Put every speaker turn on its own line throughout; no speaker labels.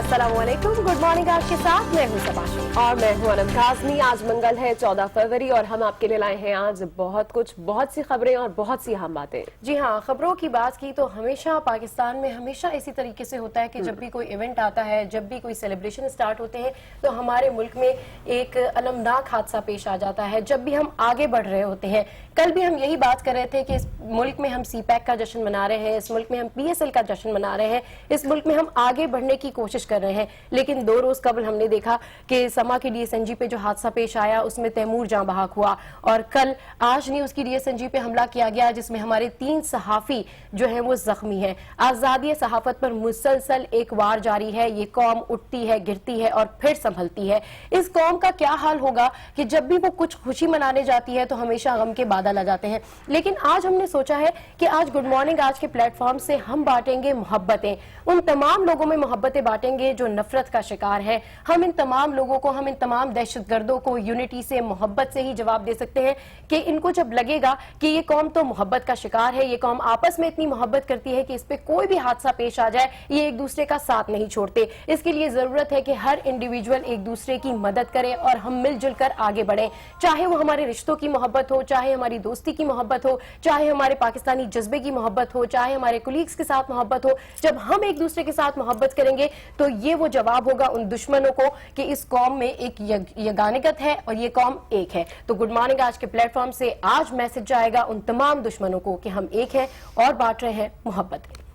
अस्सलामुअलैकुम, good morning. आपके साथ मैं हूं सबाशी और मैं हूं अनम काज़मी। आज मंगल है 14 फरवरी और हम आपके लिए लाए हैं आज बहुत सी खबरें और बहुत सी अहम बातें।
जी हाँ, खबरों की बात की तो हमेशा पाकिस्तान में हमेशा इसी तरीके से होता है कि जब भी कोई इवेंट आता है, जब भी कोई सेलिब्रेशन स्टार्ट होते हैं तो हमारे मुल्क में एक अलमनाक हादसा पेश आ जाता है। जब भी हम आगे बढ़ रहे होते हैं, कल भी हम यही बात कर रहे थे कि इस मुल्क में हम सीपैक का जश्न मना रहे हैं, इस मुल्क में हम PSL का जश्न मना रहे हैं, इस मुल्क में हम आगे बढ़ने की कोशिश कर रहे हैं। लेकिन 2 रोज कबल हमने देखा कि समा की DSNG पे जो हादसा पेश आया उसमें तैमूर जाँ बहक हुआ और कल आज न्यूज की DSNG पे हमला किया गया जिसमें हमारे 3 सहाफी जो है वो जख्मी हैं। आजादी सहाफत पर मुसलसल एक वार जारी है। ये कौम उठती है, गिरती है और फिर संभलती है। इस कौम का क्या हाल होगा कि जब भी वो कुछ खुशी मनाने जाती है तो हमेशा गम के बादल आ जाते हैं। लेकिन आज हमने सोचा है कि आज गुड मॉर्निंग आज के प्लेटफॉर्म से हम बांटेंगे मोहब्बतें, उन तमाम लोगों में मोहब्बतें बांटेंगे जो नफरत का शिकार है। हम इन तमाम लोगों को, हम इन तमाम दहशतगर्दों को यूनिटी से, मोहब्बत से ही जवाब दे सकते हैं कि इनको जब लगेगा कि ये कौम तो मोहब्बत का शिकार है, ये कौम आपस में इतनी मोहब्बत करती है कि इस पे कोई भी हादसा पेश आ जाए ये एक दूसरे का साथ नहीं छोड़ते। इसके लिए जरूरत है कि हर इंडिविजुअल एक दूसरे की मदद करे और हम मिलजुल कर आगे बढ़े। चाहे वो हमारे रिश्तों की मोहब्बत हो, चाहे हमारी दोस्ती की मोहब्बत हो, चाहे हमारे पाकिस्तानी जज्बे की मोहब्बत हो, चाहे हमारे कुलीग्स के साथ मोहब्बत हो। जब हम एक दूसरे के साथ मोहब्बत करेंगे तो ये वो जवाब होगा उन दुश्मनों को कि इस कौम में एक यगानिकत है और ये कौम एक है। तो गुड मॉर्निंग आज के प्लेटफॉर्म से आज मैसेज जाएगा उन तमाम दुश्मनों को कि हम एक हैं और बांट रहे हैं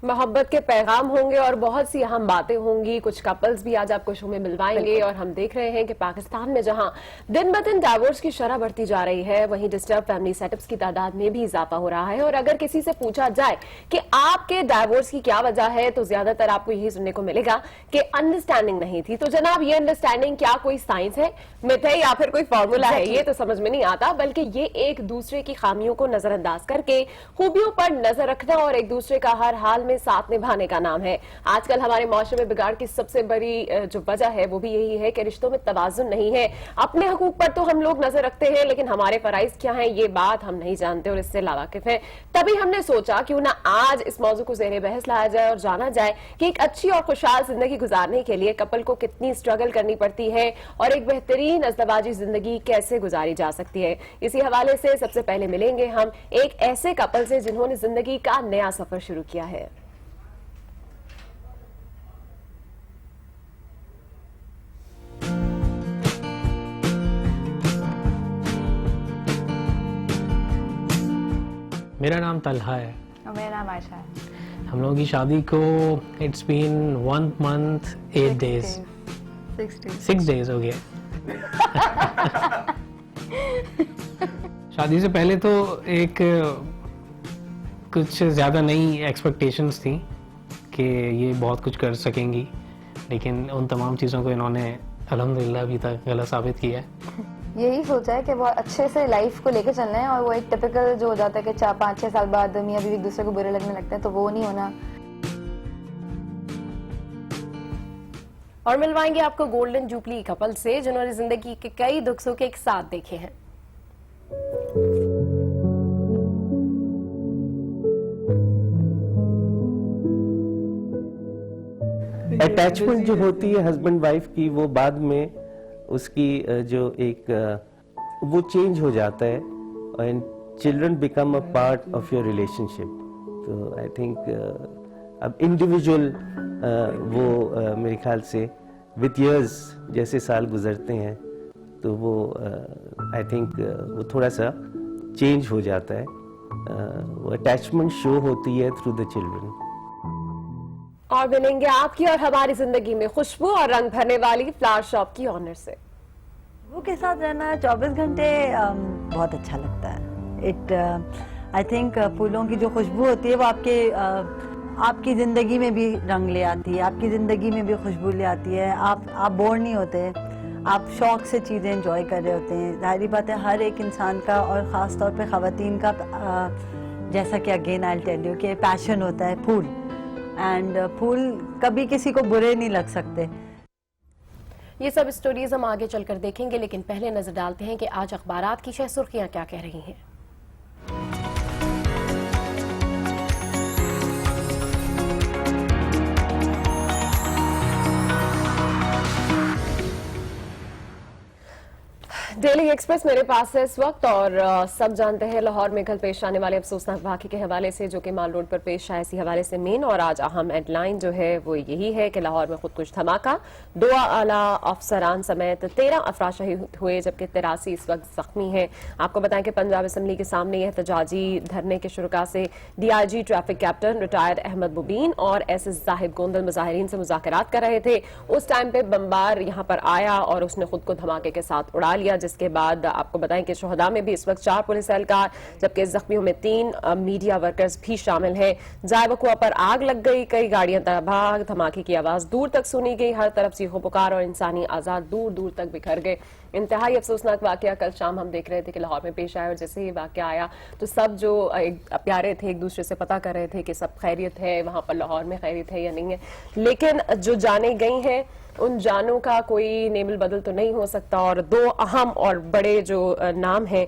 मोहब्बत
के पैगाम होंगे और बहुत सी अहम बातें होंगी। कुछ कपल्स भी आज आपको शो में मिलवाएंगे और हम देख रहे हैं कि पाकिस्तान में जहां दिन ब दिन डाइवोर्स की शरह बढ़ती जा रही है, वहीं डिस्टर्ब फैमिली सेटअप्स की तादाद में भी इजाफा हो रहा है। और अगर किसी से पूछा जाए कि आपके डाइवोर्स की क्या वजह है तो ज्यादातर आपको यही सुनने को मिलेगा कि अंडरस्टैंडिंग नहीं थी। तो जनाब, ये अंडरस्टैंडिंग क्या कोई साइंस है, मिथ है या फिर कोई फॉर्मूला है, ये तो समझ में नहीं आता, बल्कि ये एक दूसरे की खामियों को नजरअंदाज करके खूबियों पर नजर रखना और एक दूसरे का हर हाल में साथ निभाने का नाम है। आजकल हमारे माशरे में बिगाड़ की सबसे बड़ी जो वजह है वो भी यही है कि रिश्तों में तवाजुन नहीं है। अपने हकूक पर तो हम लोग नजर रखते हैं लेकिन हमारे फराइज क्या हैं ये बात हम नहीं जानते और इससे लावाकिफ है। तभी हमने सोचा क्यों ना आज इस मौजू को ज़ेरे बहस लाया जाए और जाना जाए कि एक अच्छी और खुशहाल जिंदगी गुजारने के लिए कपल को कितनी स्ट्रगल करनी पड़ती है और एक बेहतरीन अज़दवाजी जिंदगी कैसे गुजारी जा सकती है। इसी हवाले से सबसे पहले मिलेंगे हम एक ऐसे कपल से जिन्होंने जिंदगी का नया सफर शुरू किया है।
मेरा नाम तलहा है
और मेरा नाम आयशा है।
हम लोगों की शादी को it's been 1 month 8 days 6 days हो गया। शादी से पहले तो एक कुछ ज़्यादा नई एक्सपेक्टेशंस थी कि ये बहुत कुछ कर सकेंगी, लेकिन उन तमाम चीज़ों को इन्होंने अल्हम्दुलिल्लाह अभी तक गलत साबित किया है।
यही सोचा है कि बहुत अच्छे से लाइफ को लेकर चलना है और वो एक टिपिकल जो हो जाता है कि 4-5-6 साल बाद मियां बीवी एक दूसरे को बुरे लगने लगते हैं, तो वो नहीं होना।
और मिलवाएंगे आपको गोल्डन जुबली कपल से जिन्होंने जिंदगी के कई दुख सुख एक साथ देखे हैं।
अटैचमेंट जो होती है हस्बैंड वाइफ की, वो बाद में उसकी जो एक वो चेंज हो जाता है and children become a part of your relationship. तो आई थिंक अब इंडिविजुअल वो मेरे ख्याल से विथ इयर्स जैसे साल गुजरते हैं तो वो आई थिंक वो थोड़ा सा चेंज हो जाता है। वो अटैचमेंट शो होती है थ्रू द चिल्ड्रन।
और मिलेंगे आपकी और हमारी जिंदगी में खुशबू और रंग भरने वाली फ्लावर शॉप की ऑनर से।
वो के साथ रहना 24 घंटे बहुत अच्छा लगता है। इट आई थिंक फूलों की जो खुशबू होती है वो आपकी जिंदगी में भी रंग ले आती है, आपकी जिंदगी में भी खुशबू ले आती है। आप बोर नहीं होते, आप शौक से चीज़ें एंजॉय कर रहे होते हैं। जाहिर बात है हर एक इंसान का और ख़ास तौर पे ख़वातीन का जैसा कि अगेन आई टेल यू कि पैशन होता है फूल, एंड फूल कभी किसी को बुरे नहीं लग सकते।
ये सब स्टोरीज हम आगे चलकर देखेंगे, लेकिन पहले नजर डालते हैं कि आज अखबारात की शह सुर्खियां क्या कह रही हैं।
डेली एक्सप्रेस मेरे पास है इस वक्त और सब जानते हैं लाहौर में कल पेश आने वाले अफसोसनाक वाक़े के हवाले से जो कि माल रोड पर पेश आया, इसी हवाले से मेन और आज अहम हेडलाइन जो है वो यही है कि लाहौर में खुदकुश धमाका, 2 आला अफसरान समेत 13 अफराद शहीद हुए जबकि 83 इस वक्त जख्मी हैं। आपको बताएं कि पंजाब असम्बली के सामने यह एहतजाजी धरने के शुरुका से DIG traffic captain retired Ahmed Mubeen और SS जाहिद गोंदल मुजाहिरीन से मुज़ाकरात कर रहे थे। उस टाइम पे बमबार यहाँ पर आया और उसने खुद को धमाके के साथ उड़ा लिया, जिसके बाद आपको बताएं कि शोहदा में भी इस वक्त 4 पुलिस एहलकार जबकि जख्मियों में 3 मीडिया वर्कर्स भी शामिल हैं। जाए वकुआ पर आग लग गई, कई गाड़ियां तबाह, धमाके की आवाज दूर तक सुनी गई, हर तरफ चीखों पुकार और इंसानी आजाद दूर दूर तक बिखर गए। इंतहाई अफसोसनाक वाकया कल शाम हम देख रहे थे कि लाहौर में पेश आया और जैसे ही वाकया आया तो सब जो प्यारे थे एक दूसरे से पता कर रहे थे कि सब खैरियत है, वहां पर लाहौर में खैरियत है या नहीं है। लेकिन जो जाने गई हैं उन जानों का कोई नेमिल बदल तो नहीं हो सकता और 2 अहम और बड़े जो नाम हैं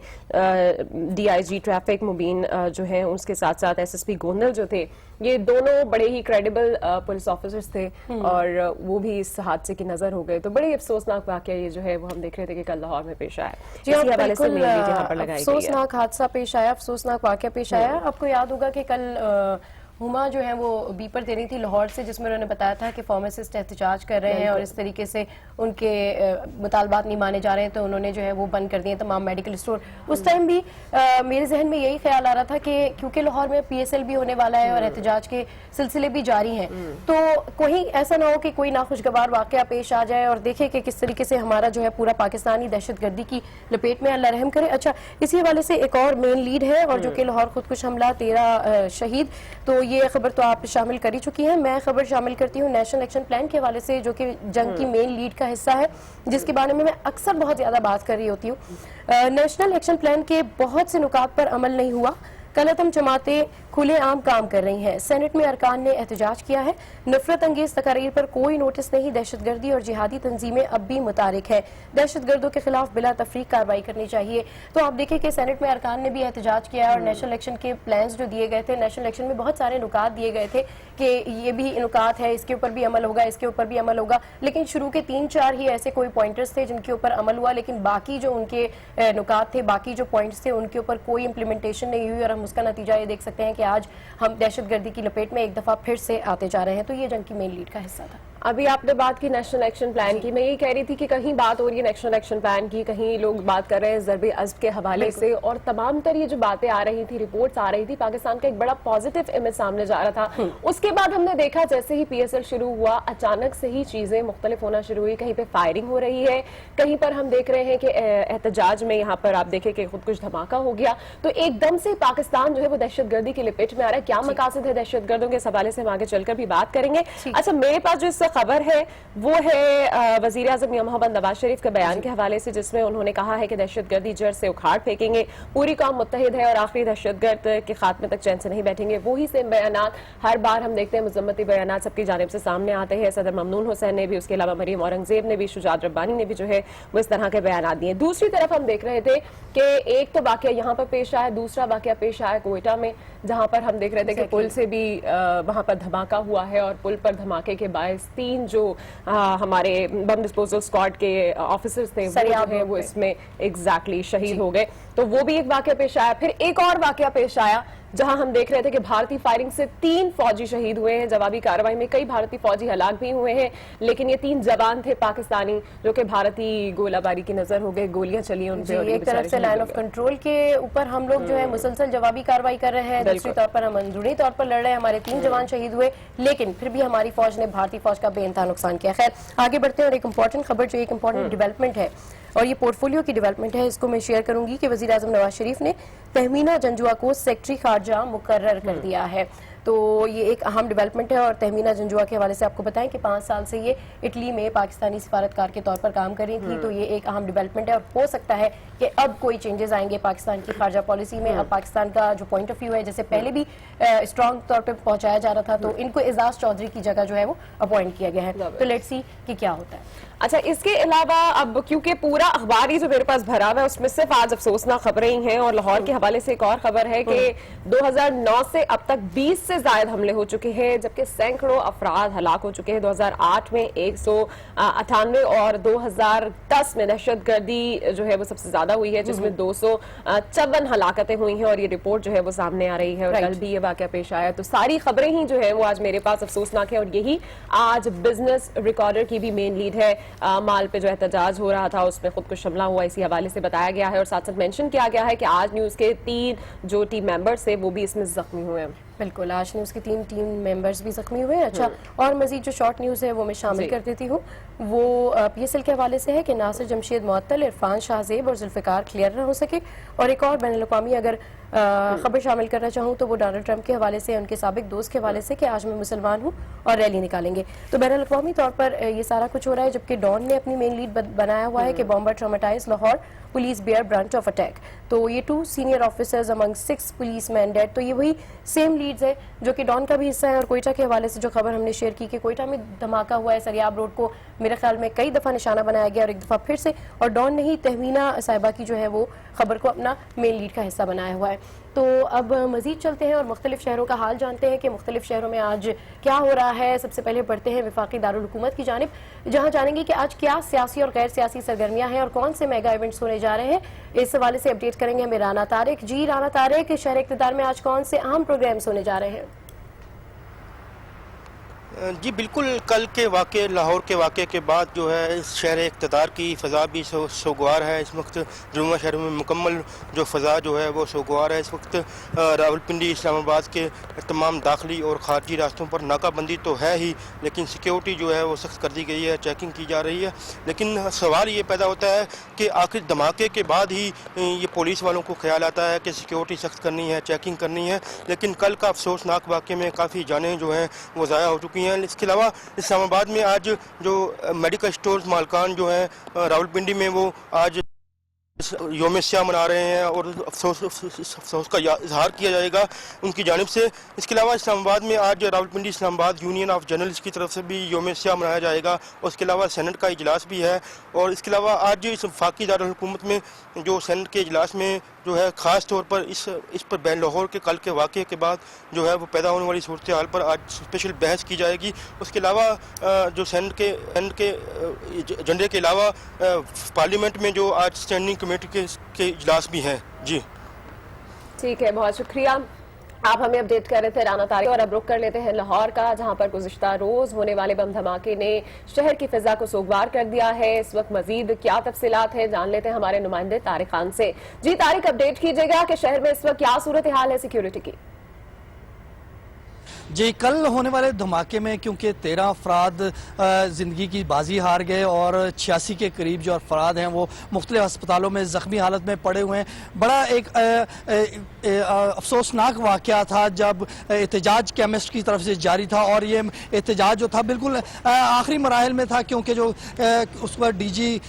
DIG ट्रैफिक मुबीन जो है, उसके साथ साथ SSP गोंदल जो थे, ये दोनों बड़े ही क्रेडिबल पुलिस ऑफिसर्स थे और वो भी इस हादसे की नजर हो गए। तो बड़ी अफसोसनाक वाकया ये जो है वो हम देख रहे थे कि कल लाहौर में पेश आया।
जी हाँ,
इसी हवाले से
बिल्कुल
मेन लीड यहाँ पर लगाई गई है।
अफसोसनाक हादसा पेश आया, अफसोसनाक वाकया पेश आया। आपको याद होगा कि कल हुमा जो है वो बीपर दे रही थी लाहौर से, जिसमें उन्होंने बताया था कि फार्मासिस्ट एहतजाज कर रहे हैं और इस तरीके से उनके मुतालबात नहीं माने जा रहे हैं तो उन्होंने जो है वो बंद कर दिए तमाम मेडिकल स्टोर। उस टाइम भी मेरे जहन में यही ख्याल आ रहा था कि क्योंकि लाहौर में PSL भी होने वाला है और एहतजाज के सिलसिले भी जारी हैं, तो कोई ऐसा ना हो कि कोई नाखुशगवार वाकया पेश आ जाए और देखे कि किस तरीके से हमारा जो है पूरा पाकिस्तानी दहशतगर्दी की लपेट में अल्लाह रहम करे। अच्छा, इसी हवाले से एक और मेन लीड है और जो कि लाहौर खुदकुश हमला 13 शहीद, तो ये खबर तो आप शामिल कर ही चुकी हैं। मैं खबर शामिल करती हूँ नेशनल एक्शन प्लान के हवाले से जो कि जंग की मेन लीड का हिस्सा है, जिसके बारे में मैं अक्सर बहुत ज्यादा बात कर रही होती हूँ। नेशनल एक्शन प्लान के बहुत से नुकात पर अमल नहीं हुआ, गलतम जमातें खुलेआम काम कर रही हैं। सेनेट में अरकान ने एहतजाज किया है, नफरत अंगेज तकारीर पर कोई नोटिस नहीं, दहशतगर्दी और जिहादी तंजीमें अब भी मुतारिक है, दहशतगर्दों के खिलाफ बिला तफरीक कार्रवाई करनी चाहिए। तो आप देखें कि सेनेट में अरकान ने भी एहतजाज किया और नेशनल इलेक्शन के प्लान्स जो दिए गए थे, नेशनल इलेक्शन में बहुत सारे नुकात दिए गए थे कि ये भी नुकात है, इसके ऊपर भी अमल होगा, इसके ऊपर भी अमल होगा, लेकिन शुरू के 3-4 ही ऐसे कोई पॉइंटर्स थे जिनके ऊपर अमल हुआ, लेकिन बाकी जो उनके नुकात थे, बाकी जो पॉइंट्स थे, उनके ऊपर कोई इंप्लीमेंटेशन नहीं हुई और हम उसका नतीजा ये देख सकते हैं कि आज हम दहशतगर्दी की लपेट में एक दफा फिर से आते जा रहे हैं। तो ये जंग की मेन लीड का हिस्सा था।
अभी आपने बात की नेशनल एक्शन प्लान की, मैं ये कह रही थी कि कहीं बात हो रही है नेशनल एक्शन प्लान की, कहीं लोग बात कर रहे हैं ज़रबे अज़्ब के हवाले से, और तमाम तर ये जो बातें आ रही थी, रिपोर्ट्स आ रही थी, पाकिस्तान का एक बड़ा पॉजिटिव इमेज सामने जा रहा था। उसके बाद हमने देखा जैसे ही PSL शुरू हुआ अचानक से ही चीजें मुख्तलिफ होना शुरू हुई, कहीं पे फायरिंग हो रही है, कहीं पर हम देख रहे हैं कि एहतजाज में यहाँ पर आप देखें कि खुद कुछ धमाका हो गया। तो एकदम से पाकिस्तान जो है वो दहशतगर्दी की लपेट में आ रहा है। क्या मकासद है दहशतगर्दों के, इस हवाले से हम आगे चलकर भी बात करेंगे। अच्छा, मेरे पास जो इससे खबर है वो है वजीर आज़म मियां मोहम्मद नवाज शरीफ के बयान के हवाले से, जिसमें उन्होंने कहा है कि दहशतगर्दी जड़ से उखाड़ फेंकेंगे, पूरी कौम मुत्तहिद है और आखिरी दहशतगर्द के खात्मे तक चैन से नहीं बैठेंगे। वही सेम बयानात हर बार हम देखते हैं, मुजम्मती बयानात सबकी जानिब से सामने आते हैं। सदर ममनून हुसैन ने भी, उसके अलावा मरीम औरंगजेब ने भी, शुजात रब्बानी ने भी जो है वो इस तरह के बयानात दिए। दूसरी तरफ हम देख रहे थे कि एक तो वाकया यहाँ पर पेश आया, दूसरा वाकया पेश आया कोयटा में, जहां पर हम देख रहे थे कि पुल से भी वहां पर धमाका हुआ है और पुल पर धमाके के बायस 3 जो हमारे बम डिस्पोजल स्क्वाड के ऑफिसर्स थे वो इसमें एग्जैक्टली शहीद हो गए। तो वो भी एक वाकया पेश आया। फिर एक और वाकया पेश आया जहां हम देख रहे थे कि भारतीय फायरिंग से 3 फौजी शहीद हुए हैं। जवाबी कार्रवाई में कई भारतीय फौजी हलाक भी हुए हैं, लेकिन ये 3 जवान थे पाकिस्तानी जो कि भारतीय गोलाबारी की नजर हो गए, गोलियां चली उन पे।
एक तरफ से लाइन ऑफ कंट्रोल के ऊपर हम लोग जो है मुसलसल जवाबी कार्रवाई कर रहे हैं, दूसरी तौर पर हम अंदरूनी तौर पर लड़ रहे हैं। हमारे 3 जवान शहीद हुए, लेकिन फिर भी हमारी फौज ने भारतीय फौज का बेइंतहा नुकसान किया। खैर, आगे बढ़ते हैं और एक इंपॉर्टेंट खबर, जो एक इंपॉर्टेंट डेवलपमेंट है और ये पोर्टफोलियो की डेवलपमेंट है, इसको मैं शेयर करूंगी कि वज़ीर आज़म नवाज शरीफ ने तहमीना जंजुआ को सेक्रेटरी खारजा मुकर्रर कर दिया है। तो ये एक अहम डेवलपमेंट है और तहमीना जंजुआ के हवाले से आपको बताएं कि 5 साल से ये इटली में पाकिस्तानी सिफारतकार के तौर पर काम कर रही थी। तो ये एक अहम डेवलपमेंट है और हो सकता है कि अब कोई चेंजेस आएंगे पाकिस्तान की खारजा पॉलिसी में। अब पाकिस्तान का जो पॉइंट ऑफ व्यू है, जैसे पहले भी स्ट्रॉन्ग तौर पर पहुंचाया जा रहा था, तो इनको एजाज चौधरी की जगह जो है वो अपॉइंट किया गया है। तो लेट्स सी कि क्या होता है।
अच्छा, इसके अलावा अब क्योंकि पूरा अखबार ही जो मेरे पास भरा हुआ है उसमें सिर्फ आज अफसोसनाक खबरें ही हैं, और लाहौर के हवाले से एक और खबर है कि 2009 से अब तक 20 से ज्यादा हमले हो चुके हैं, जबकि सैकड़ों अफराद हलाक हो चुके हैं। 2008 में 198 और 2010 में दहशतगर्दी जो है वो सबसे ज्यादा हुई है, जिसमें 254 हलाकतें हुई हैं, और ये रिपोर्ट जो है वो सामने आ रही है। और कल भी ये वाकया पेश आया। तो सारी खबरें ही जो है वो आज मेरे पास अफसोसनाक है, और यही आज बिजनेस रिकॉर्डर की भी मेन लीड है। माल पे जो एहतजाज हो रहा था उसमें खुद कुछ हमला हुआ, इसी हवाले से बताया गया है, और साथ साथ मेंशन किया गया है कि आज न्यूज के 3 जो टीम मेंबर्स है वो भी इसमें जख्मी हुए हैं।
बिल्कुल, आज न्यूज़ के 3 टीम मेंबर्स भी जख्मी हुए हैं। अच्छा, और मजीद जो शॉर्ट न्यूज़ है वो मैं शामिल कर देती हूँ। वो PSL के हवाले से है कि नासिर जमशेद मुअत्तल, इरफान शाहजेब और जुल्फ़िकार क्लियर न हो सके। और एक और बैनुल-अक़वामी अगर खबर शामिल करना चाहूँ तो वो डोनाल्ड ट्रंप के हवाले से, उनके साबिक दोस्त के हवाले से कि आज मैं मुसलमान हूँ और रैली निकालेंगे। तो बैनुल-अक़वामी तौर पर ये सारा कुछ हो रहा है, जबकि डॉन ने अपनी मेन लीड बनाया हुआ है कि bomber traumatize Lahore, police bear branch of attack. तो ये 2 senior officers among 6 police man dead. तो ये वही सेम लीड्स है जो कि डॉन का भी हिस्सा है। और कोयटा के हवाले से जो खबर हमने शेयर की कि कोयटा में धमाका हुआ है, सरियाब रोड को मेरे ख्याल में कई दफा निशाना बनाया गया और एक दफा फिर से, और डॉन ने ही तहमीना साहिबा की जो है वो खबर को अपना मेन लीड का हिस्सा बनाया हुआ है। तो अब मजीद चलते हैं और मुख्तलिफ शहरों का हाल जानते हैं कि मुख्तलिफ शहरों में आज क्या हो रहा है। सबसे पहले बढ़ते हैं वफाकी दारुल हुकूमत की जानिब, जहां जानेंगे कि आज क्या सियासी और गैर सियासी सरगर्मियां हैं और कौन से मेगा इवेंट्स होने जा रहे हैं। इस हवाले से अपडेट करेंगे हमें राना तारिक। जी राना तारिक, शहर इक़्तिदार में आज कौन से अहम प्रोग्राम्स होने जा रहे हैं?
जी बिल्कुल, कल के वाक़े, लाहौर के वाक़े के बाद जो है इस शहर इक़्तिदार की फ़ज़ा भी सोगवार है। इस वक्त जुम्मा शहर में मुकम्मल जो फ़ज़ा जो है वो सोगवार है। इस वक्त रावलपिंडी, इस्लामाबाद के तमाम दाखिली और ख़ारजी रास्तों पर नाकाबंदी तो है ही, लेकिन सिक्योरिटी जो है वो सख्त कर दी गई है, चेकिंग की जा रही है। लेकिन सवाल ये पैदा होता है कि आखिर धमाके के बाद ही ये पुलिस वालों को ख्याल आता है कि सिक्योरिटी सख्त करनी है, चेकिंग करनी है। लेकिन कल का अफसोसनाक वाक़े में काफ़ी जानें जो हैं वो ज़ाया हो चुकी हैं। इसके अलावा इस्लामाबाद में आज जो मेडिकल स्टोर्स मालकान जो हैं रावलपिंडी में, वो आज योम स्याह मना रहे हैं और अफसोस का इजहार किया जाएगा उनकी जानिब से। इसके अलावा इस्लामाबाद में आज Rawalpindi Islamabad union of journalist की तरफ से भी योम स्याह मनाया जाएगा, और इसके अलावा सेनेट का इजलास भी है। और इसके अलावा आज इस वफाकी दारुल हुकूमत में जो सेनेट के इजलास में जो है ख़ास तौर पर इस पर बैन लाहौर के कल के वाक़े के बाद जो है वो पैदा होने वाली सूरत हाल पर आज स्पेशल बहस की जाएगी। उसके अलावा जो सेनेट के एजेंडे के अलावा पार्लियामेंट में जो आज स्टैंडिंग कमेटी के इजलास भी हैं। जी
ठीक है, बहुत शुक्रिया। आप हमें अपडेट कर रहे थे राना तारिक। और अब रुक कर लेते हैं लाहौर का, जहां पर गुज़िश्ता रोज होने वाले बम धमाके ने शहर की फिजा को सोगवार कर दिया है। इस वक्त मजीद क्या तफसीलात है जान लेते हैं हमारे नुमाइंदे तारिक खान से। जी तारिक, अपडेट कीजिएगा कि शहर में इस वक्त क्या सूरत हाल है सिक्योरिटी की?
जी, कल होने वाले धमाके में क्योंकि 13 अफराद ज़िंदगी की बाजी हार गए और 86 के करीब जो अफराद हैं वो मुख्तलिफ अस्पतालों में ज़ख्मी हालत में पड़े हुए हैं। बड़ा एक अफसोसनाक वाक़या था जब एहतजाज केमिस्ट की तरफ से जारी था, और ये एहतजाज जो था बिल्कुल आखिरी मराहिल में था, क्योंकि जो उस पर DG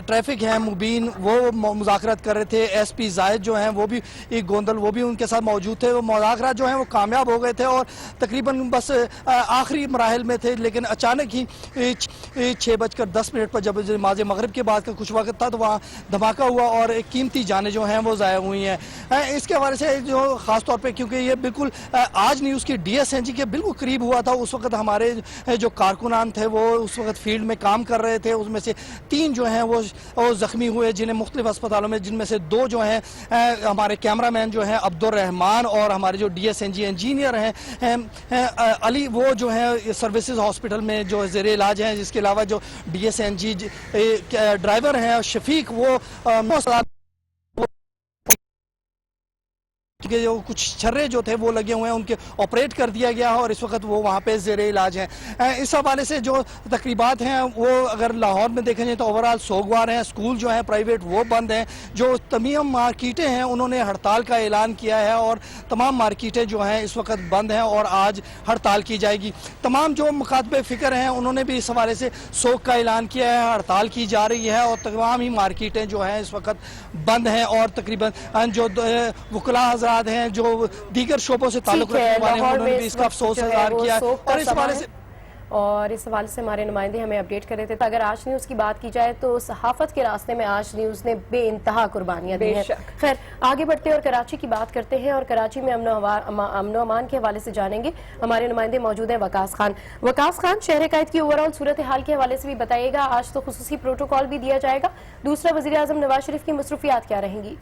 ट्रैफिक हैं मुबीन, वो मुज़ाकरात कर रहे थे। SP जायद जो हैं वो भी एक गोंदल, वो भी उनके साथ मौजूद थे। वो मुज़ाकरात जो हैं वो कामयाब हो गए थे और तकरीबन बस आखिरी मराहिल में थे। लेकिन अचानक ही 6:10 पर जब नमाज़ मगरिब के बाद का कुछ वक्त था तो वहाँ धमाका हुआ और एक कीमती जानें जो हैं वो ज़ाया हुई हैं। इसके हवाले से जो ख़ास तौर पर, क्योंकि ये बिल्कुल आज न्यूज़ की DSNG के बिल्कुल करीब हुआ था, उस वक्त हमारे जो कारकुनान थे वो उस वक्त फील्ड में काम कर रहे थे। उसमें से 3 जो हैं वो जख्मी हुए, जिन्हें मुख्तलिफ अस्पतालों में, जिनमें से 2 जो हैं हमारे कैमरामैन जो हैं अब्दुल रहमान और हमारे जो DSNG इंजीनियर हैं अली, वो जो है सर्विसेज हॉस्पिटल में जो ज़ेर इलाज हैं। जिसके अलावा जो DSNG ड्राइवर हैं शफीक, वो के जो कुछ छर्रे जो थे वो लगे हुए हैं, उनके ऑपरेट कर दिया गया है और इस वक्त वो वहाँ पे ज़ेरे इलाज हैं। इस हवाले से जो तकरीबात हैं वो अगर लाहौर में देखें जाए तो ओवरऑल सोगवार हैं। स्कूल जो हैं प्राइवेट वो बंद हैं। जो तमाम मार्केटें हैं उन्होंने हड़ताल का ऐलान किया है और तमाम मार्केटें जो हैं इस वक्त बंद हैं और आज हड़ताल की जाएगी। तमाम जो मुखातबे फ़िक्र हैं उन्होंने भी इस हवाले से सोग का ऐलान किया है, हड़ताल की जा रही है और तमाम ही मार्केटें जो हैं इस वक्त बंद हैं। और तकरीबन जो वकला हैं जो दीगर शोबों से ताल्लुक रखने वाले हैं उन्होंने भी इसका अफसोस इज़हार किया है। और इस हवाले से
और इस हवाले से हमारे नुमाइंदे हमें अपडेट कर रहे थे। तो अगर आज न्यूज़ की बात की जाए तो सहाफत के रास्ते में आज न्यूज़ ने बेइंतहा कुर्बानियां दी हैं। खैर आगे बढ़ते हैं और कराची की बात करते हैं और कराची में अमन अमान के हवाले से जानेंगे। हमारे नुमाइंदे मौजूद हैं वकास खान। वकास खान, शहर कैद की ओवरऑल सूरत हाल के हवाले से भी बताइएगा। आज तो खुसूसी प्रोटोकॉल भी दिया जाएगा, दूसरा वज़ीर आज़म नवाज शरीफ की मसरूफियात क्या रहेंगी?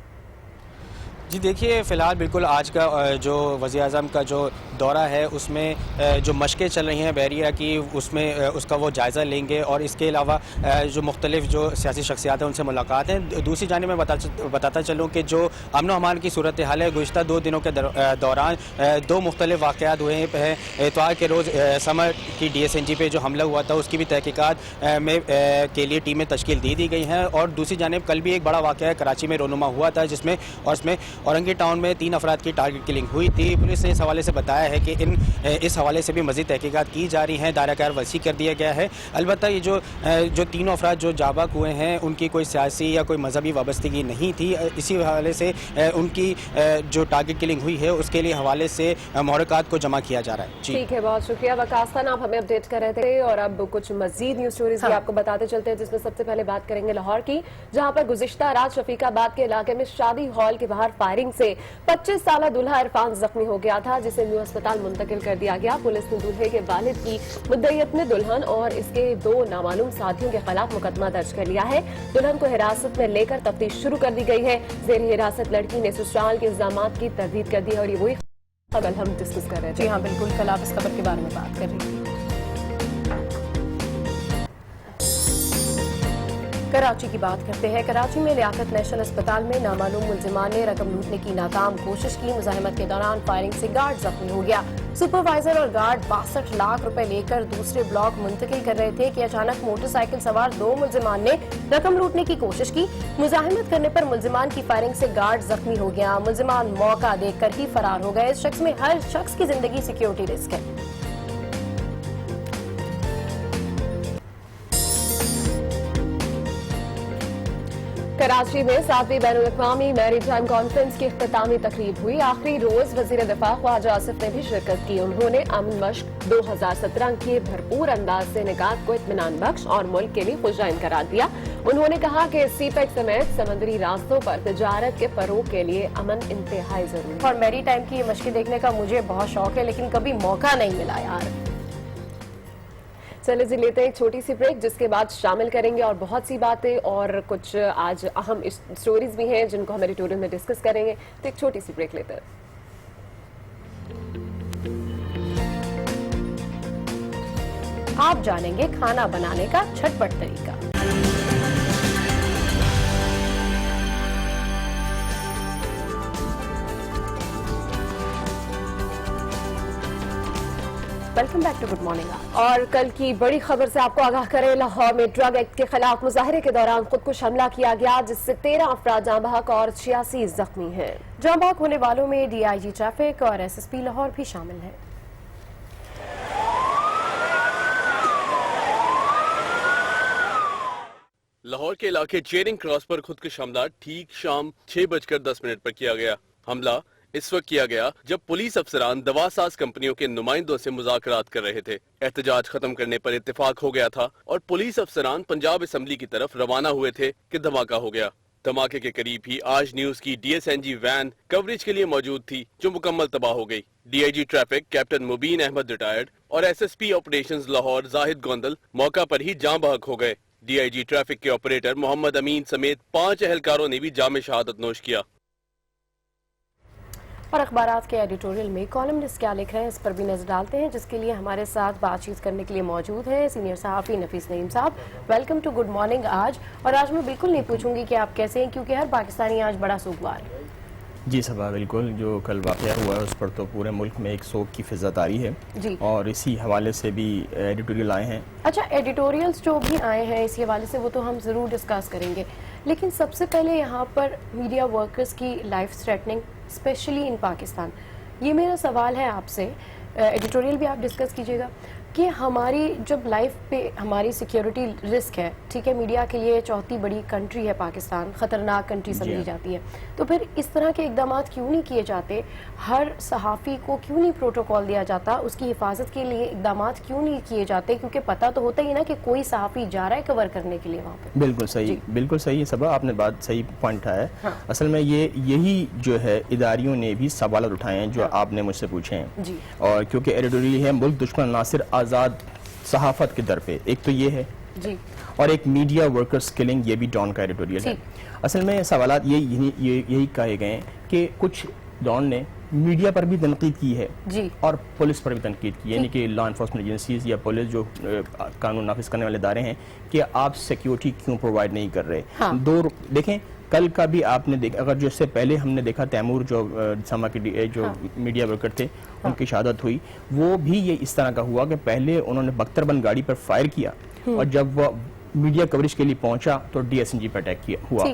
जी देखिए, फ़िलहाल बिल्कुल आज का जो वज़ीर आज़म का जो दौरा है उसमें जो मशक़ें चल रही हैं बहरिया की, उसमें उसका वो जायज़ा लेंगे और इसके अलावा जो मुख्तलिफ जो सियासी शख्सियात हैं उनसे मुलाकात है। दूसरी जानिब मैं बताता चलूँ कि जो अमन अमान की सूरत हाल है, गुज़िश्ता 2 दिनों के दौरान 2 मुख्तलिफ वाक़यात हुए हैं। इतवार के रोज़ समर की DSNG पे जो हमला हुआ था उसकी भी तहकीकात के लिए टीमें तश्कील दी गई हैं। और दूसरी जानिब कल भी एक बड़ा वाक़या कराची में रोनुमा हुआ था जिसमें औरंगी टाउन में 3 अफराद की टारगेट किलिंग हुई थी। पुलिस ने इस हवाले से बताया है कि इस हवाले से भी मज़ीद तहकीकात की जा रही हैं, दायरा कार वसी कर दिया गया है। अलबत्ता ये जो तीनों अफराद जो जाबाक हुए हैं उनकी कोई सियासी या कोई मजहबी वाबस्तगी नहीं थी। इसी हवाले से उनकी जो टारगेट किलिंग हुई है उसके लिए हवाले से मुहरकात को जमा किया जा रहा है।
ठीक है, बहुत शुक्रिया वकास खान, आप हमें अपडेट कर रहे थे। और अब कुछ मजीद न्यूज स्टोरीज भी आपको बताते चलते हैं, जिसमें सबसे पहले बात करेंगे लाहौर की, जहां पर गुज़िश्ता रात शफीकाबाद के इलाके में शादी हॉल के बाहर फायरिंग से 25 साला दूल्हा इरफान जख्मी हो गया था, जिसे न्यू अस्पताल मुंतकिल कर दिया गया। पुलिस ने दूल्हे के वालिद की मुद्दईयत में दुल्हन और इसके 2 नामालूम साथियों के खिलाफ मुकदमा दर्ज कर लिया है। दुल्हन को हिरासत में लेकर तफ्तीश शुरू कर दी गई है। जेर हिरासत लड़की ने ससुराल के इल्जामात की तरदीद कर दी है और ये वही खबर हम डिस्कस कर रहे थे।
जी हाँ बिल्कुल, कल आप इस खबर के बारे में बात कर रही थी। कराची की बात करते हैं। कराची में लियाकत नेशनल अस्पताल में नामालूम मुलजिमान ने रकम लूटने की नाकाम कोशिश की। मुजाहिमत के दौरान फायरिंग से गार्ड जख्मी हो गया। सुपरवाइजर और गार्ड 62 लाख रुपए लेकर दूसरे ब्लॉक मुंतकिल कर रहे थे कि अचानक मोटरसाइकिल सवार 2 मुलजिमान ने रकम लूटने की कोशिश की। मुजाहिमत करने पर मुलजिमान की फायरिंग से गार्ड जख्मी हो गया। मुलजिमान मौका देखकर ही फरार हो गए। इस शख्स में हर शख्स की जिंदगी सिक्योरिटी रिस्क है।
कराची में 7वीं बैनुल-अक़वामी मैरीटाइम कॉन्फ्रेंस की इख्तितामी तकरीब हुई। आखिरी रोज वजीर दिफा ख्वाजा आसिफ ने भी शिरकत की। उन्होंने अमन मश्क 2017 के भरपूर अंदाज से निकात को इत्मीनान बख्श और मुल्क के लिए खुशाइन करार दिया। उन्होंने कहा कि सीपेक समेत समुद्री रास्तों पर तिजारत के फरोग के लिए अमन इंतहाई जरूरी।
और मैरीटाइम की ये मशक़ें देखने का मुझे बहुत शौक है, लेकिन कभी मौका नहीं मिला यार।
चले जी लेते हैं एक छोटी सी ब्रेक, जिसके बाद शामिल करेंगे और बहुत सी बातें और कुछ आज अहम स्टोरीज भी हैं जिनको हम एडिटोरियल में डिस्कस करेंगे। तो एक छोटी सी ब्रेक लेते हैं।
आप जानेंगे खाना बनाने का झटपट तरीका। Welcome back to good morning.
और कल की बड़ी खबर से आपको आगाह करें, लाहौर में ड्रग एक्ट के खिलाफ मुजाहरे के दौरान खुदकुश हमला किया गया, जिससे 13 अफराद जाँ बहक और 86 जख्मी हैं।
जाँ बहक होने वालों में DIG ट्रैफिक और SSP लाहौर भी शामिल है।
लाहौर के इलाके चेरिंग क्रॉस पर खुदकुश हमला ठीक शाम 6:10 पर किया गया। हमला इस वक्त किया गया जब पुलिस अफसरान दवासाज कंपनियों के नुमाइंदों से मुज़ाकरात कर रहे थे। एहतजाज खत्म करने पर इत्तेफाक हो गया था और पुलिस अफसरान पंजाब असेंबली की तरफ रवाना हुए थे कि धमाका हो गया। धमाके के करीब ही आज न्यूज की DSNG वैन कवरेज के लिए मौजूद थी, जो मुकम्मल तबाह हो गई। DIG ट्रैफिक कैप्टन मुबीन अहमद रिटायर्ड और SSP ऑपरेशंस लाहौर जाहिद गोंदल मौका पर ही जाँ बहक हो गए। DIG ट्रैफिक के ऑपरेटर मोहम्मद अमीन समेत 5 एहलकारों ने भी जामे शहादत नोश किया।
और अखबारात के एडिटोरियल में कॉलमनिस्ट क्या लिख रहे हैं, इस पर भी नजर डालते हैं, जिसके लिए हमारे साथ बातचीत करने के लिए मौजूद हैं सीनियर सहाफ़ी नफीस नईम साहब। Welcome to good morning. आज मैं बिल्कुल नहीं पूछूंगी कि आप कैसे हैं, क्योंकि हर पाकिस्तानी आज बड़ा सूखवार है।
जी सबा बिल्कुल, जो कल वाक़या हुआ है उस पर तो पूरे मुल्क में एक शोक की फिजा तारी है
जी,
और इसी हवाले से भी एडिटोरियल आए हैं।
अच्छा, एडिटोरियल्स जो भी आए हैं इसी हवाले से वो तो हम ज़रूर डिस्कस करेंगे, लेकिन सबसे पहले यहाँ पर मीडिया वर्कर्स की life threatening specially in Pakistan, ये मेरा सवाल है आपसे। एडिटोरियल भी आप डिस्कस कीजिएगा। कि हमारी जब लाइफ पे हमारी सिक्योरिटी रिस्क है, ठीक है, मीडिया के लिए चौथी बड़ी कंट्री है पाकिस्तान, खतरनाक कंट्री समझी जाती है, तो फिर इस तरह के इकदाम क्यों नहीं किए जाते? हर सहाफ़ी को क्यों नहीं प्रोटोकॉल दिया जाता? उसकी हिफाजत के लिए इकदाम क्यों नहीं किए जाते? क्योंकि पता तो होता ही ना कि कोई सहाफ़ी जा रहा है कवर करने के लिए वहाँ पे।
बिल्कुल सही सबा, आपने बात सही पॉइंट उठाया है। हाँ। असल में यही जो है इदारियों ने भी सवाल उठाए हैं जो आपने मुझसे पूछे हैं जी। और क्योंकि एडिटोरियल है मुल्क दुश्मन नासिर आज़ाद सहाफत के दर पे, एक तो ये है जी, और एक मीडिया वर्कर्स किलिंग, ये भी डॉन का एडिटोरियल है। असल में सवालात यही कहे गए हैं कि कुछ डॉन ने मीडिया पर भी तनकीद की है जी, और पुलिस पर भी तनकीद की है, यानी कि लॉ इन्फोर्समेंट एजेंसीज या पुलिस जो कानून नाफिज करने वाले इदारे हैं कि आप सिक्योरिटी क्यों प्रोवाइड नहीं कर रहे। हाँ। देखें कल का भी आपने देखा, अगर जो इससे पहले हमने देखा तैमूर जो समा के जो हाँ। मीडिया वर्कर थे, हाँ। उनकी शहादत हुई, वो भी ये इस तरह का हुआ कि पहले उन्होंने बख्तरबंद गाड़ी पर फायर किया और जब वो मीडिया कवरेज के लिए पहुंचा तो डीएसएनजी पर अटैक हुआ।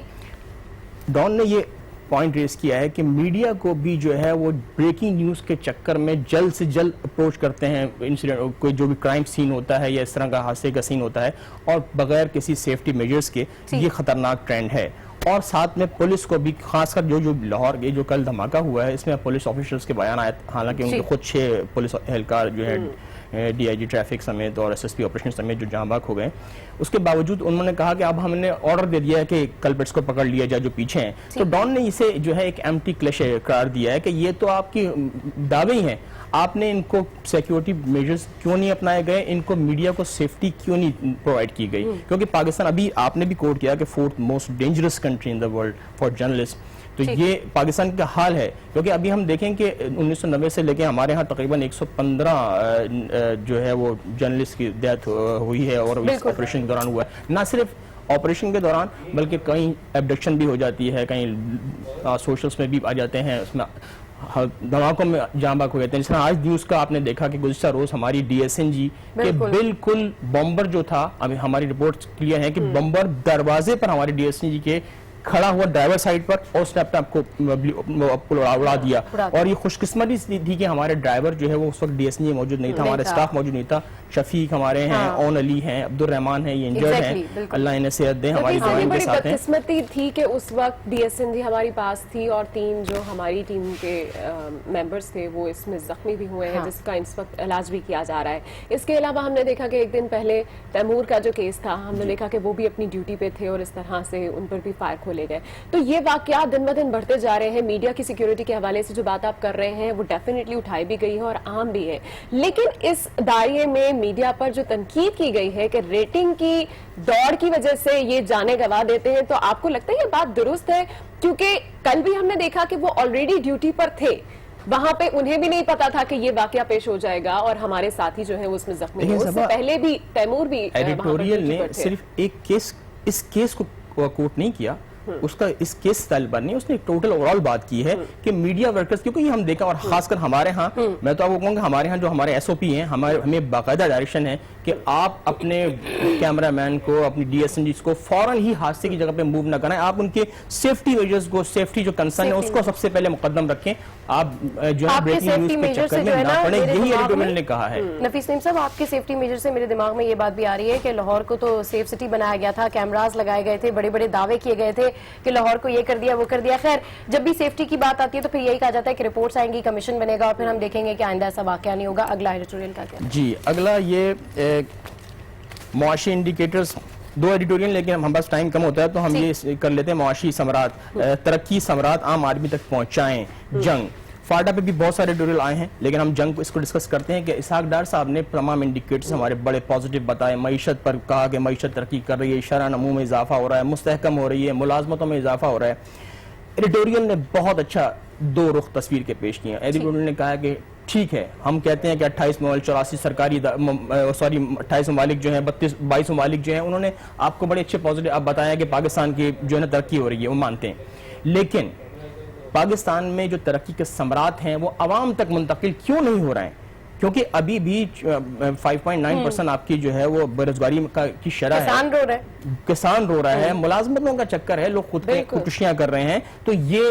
डॉन ने ये पॉइंट रेस किया है कि मीडिया को भी जो है वो ब्रेकिंग न्यूज के चक्कर में जल्द से जल्द अप्रोच करते हैं इंसिडेंट, कोई जो भी क्राइम सीन होता है या इस तरह का हादसे का सीन होता है, और बगैर किसी सेफ्टी मेजर्स के। ये खतरनाक ट्रेंड है। और साथ में पुलिस को भी, खासकर जो लाहौर के जो कल धमाका हुआ है, इसमें पुलिस ऑफिशियल्स के बयान आए, हालांकि उनके खुद 6 पुलिस एहलकार जो है डीआईजी ट्रैफिक समेत और एसएसपी ऑपरेशन समेत जो जहां बाग हो गए, उसके बावजूद उन्होंने कहा कि अब हमने ऑर्डर दे दिया है कि कल्प्रिट्स को पकड़ लिया जाए जो पीछे हैं। तो डॉन ने इसे जो है एक एम्प्टी क्लैश करार दिया है कि ये तो आपकी दावे ही हैं, आपने इनको सिक्योरिटी मेजर्स क्यों नहीं अपनाए गए, इनको मीडिया को सेफ्टी क्यों नहीं प्रोवाइड की गई, क्योंकि पाकिस्तान, अभी आपने भी कोट किया कि 4th most dangerous country in the world for journalist, तो ये पाकिस्तान का हाल है। क्योंकि अभी हम देखें कि 1990 से लेके हमारे यहाँ तकरीबन 115 जो है वो जर्नलिस्ट की डेथ हुई है, और इस ऑपरेशन के दौरान हुआ है। ना सिर्फ ऑपरेशन के दौरान बल्कि कहीं एब्डक्शन भी हो जाती है, कहीं सोशल्स में भी आ जाते हैं, उसमें धमाकों में जान बाग हो जाते हैं। जिस तरह आज न्यूज का आपने देखा कि गुज़िश्ता रोज हमारी डीएसएनजी के बिल्कुल बम्बर जो था, अभी हमारी रिपोर्ट क्लियर है कि बम्बर दरवाजे पर हमारी डीएसएनजी के खड़ा हुआ ड्राइवर साइड पर, और उसने अपने आपको उड़ा दिया। और ये खुशकिस्मती थी कि हमारे ड्राइवर जो है वो उस वक्त डीएसएनजी मौजूद नहीं था, हमारे स्टाफ मौजूद नहीं था। शफीक हमारे हैं, ओन अली हैं, अब्दुल रहमान हैं, ये इंजर्ड हैं, अल्लाह इन्हें सेहत दे, हमारी दुआएं के साथ हैं।
किस्मती थी कि उस वक्त डीएसएनजी हमारी पास थी और 3 जो हमारी टीम के मेंबर्स थे वो इसमें जख्मी भी हुए हैं, जिसका इस वक्त इलाज भी किया जा रहा है। इसके अलावा हमने देखा कि एक दिन पहले तैमूर का जो केस था, हमने देखा कि वो भी अपनी ड्यूटी पे थे और इस तरह से उन पर भी फायर खोले गए। तो ये वाकया दिन ब दिन बढ़ते जा रहे हैं। मीडिया की सिक्योरिटी के हवाले से जो बात आप कर रहे हैं वो डेफिनेटली उठाई भी गई है और आम भी है, लेकिन इस दायरे में मीडिया पर जो तनकीद की गई है कि रेटिंग की दौड़ की वजह से ये जाने गंवा देते हैं, तो आपको लगता है ये बात दुरुस्त है? क्योंकि कल भी हमने देखा कि वो ऑलरेडी ड्यूटी पर थे, वहां पे उन्हें भी नहीं पता था कि ये वाकया पेश हो जाएगा और हमारे साथी जो है उसमें जख्मी हुए। उससे पहले भी तैमूर भी
एडिटोरियल ने सिर्फ एक केस, इस केस को कोट नहीं किया, उसका इस केस स्टाइल पर नहीं, उसने टोटल ओवरऑल बात की है कि मीडिया वर्कर्स, क्योंकि ये हम देखा, और खासकर हमारे यहाँ, मैं तो आपको कहूँगा हमारे यहाँ जो हमारे एसओपी हैं, हमें बाकायदा डायरेक्शन है कि आप अपने कैमरामैन को, अपनी डीएसएनजी को फौरन ही हादसे की जगह पे मूव ना कराएं, आप उनके सेफ्टी मेजर्स को, सेफ्टी जो कंसर्न है उसको सबसे पहले मुकद्दम रखें, आप जो है ब्रेकिंग न्यूज के चक्कर में ना पड़े, यही एडिटोरियल ने कहा है।
नफीस नईम साहब, आपके सेफ्टी मेजर से मेरे दिमाग में ये बात भी आ रही है कि लाहौर को तो सेफ सिटी बनाया गया था, कैमरास लगाए गए थे, बड़े बड़े दावे किए गए थे कि लाहौर को ये कर दिया वो कर दिया। खैर, जब भी सेफ्टी की बात आती है तो फिर यही कहा जाता है कि रिपोर्ट्स आएंगी, कमीशन बनेगा और फिर हम देखेंगे कि आइंदा ऐसा वाकया नहीं होगा। अगला एडिटोरियल का क्या?
जी, अगला ये मुआशी इंडिकेटर्स, 2 एडिटोरियल, लेकिन हम बस टाइम कम होता है तो हम ये कर लेते हैं। मुआशी समरात, तरक्की समरात आम आदमी तक पहुंचाएं, जंग। फाटा पे भी बहुत सारे एडिटोरियल आए हैं, लेकिन हम जंग को इसको डिस्कस करते हैं कि इसहाक डार साहब ने तमाम इंडिकेटर्स हमारे बड़े पॉजिटिव बताए। मईशत पर कहा कि मईशत तरक्की कर रही है, शरह नमू में इजाफा हो रहा है, मुस्तहकम हो रही है, मुलाजमतों में इजाफा हो रहा है। एडिटोरियल ने बहुत अच्छा 2 रुख तस्वीर के पेश किए। एडिटोरियल ने कहा कि ठीक है, हम कहते हैं कि 28 ममालिक 84 सरकारी 28 ममालिक जो है 22 ममालिक जो है, उन्होंने आपको बड़े अच्छे पॉजिटिव आप बताया कि पाकिस्तान की जो है ना तरक्की हो रही है, वो मानते हैं, लेकिन पाकिस्तान में जो तरक्की के समरात हैं वो अवाम तक मुंतकिल क्यों नहीं हो रहे हैं? क्योंकि अभी भी 5.9% आपकी जो है वो बेरोजगारी की शरह है।
किसान रो रहे हैं,
किसान रो रहा है, मुलाजमतों का चक्कर है, लोग खुदकुशियां कर रहे हैं। तो ये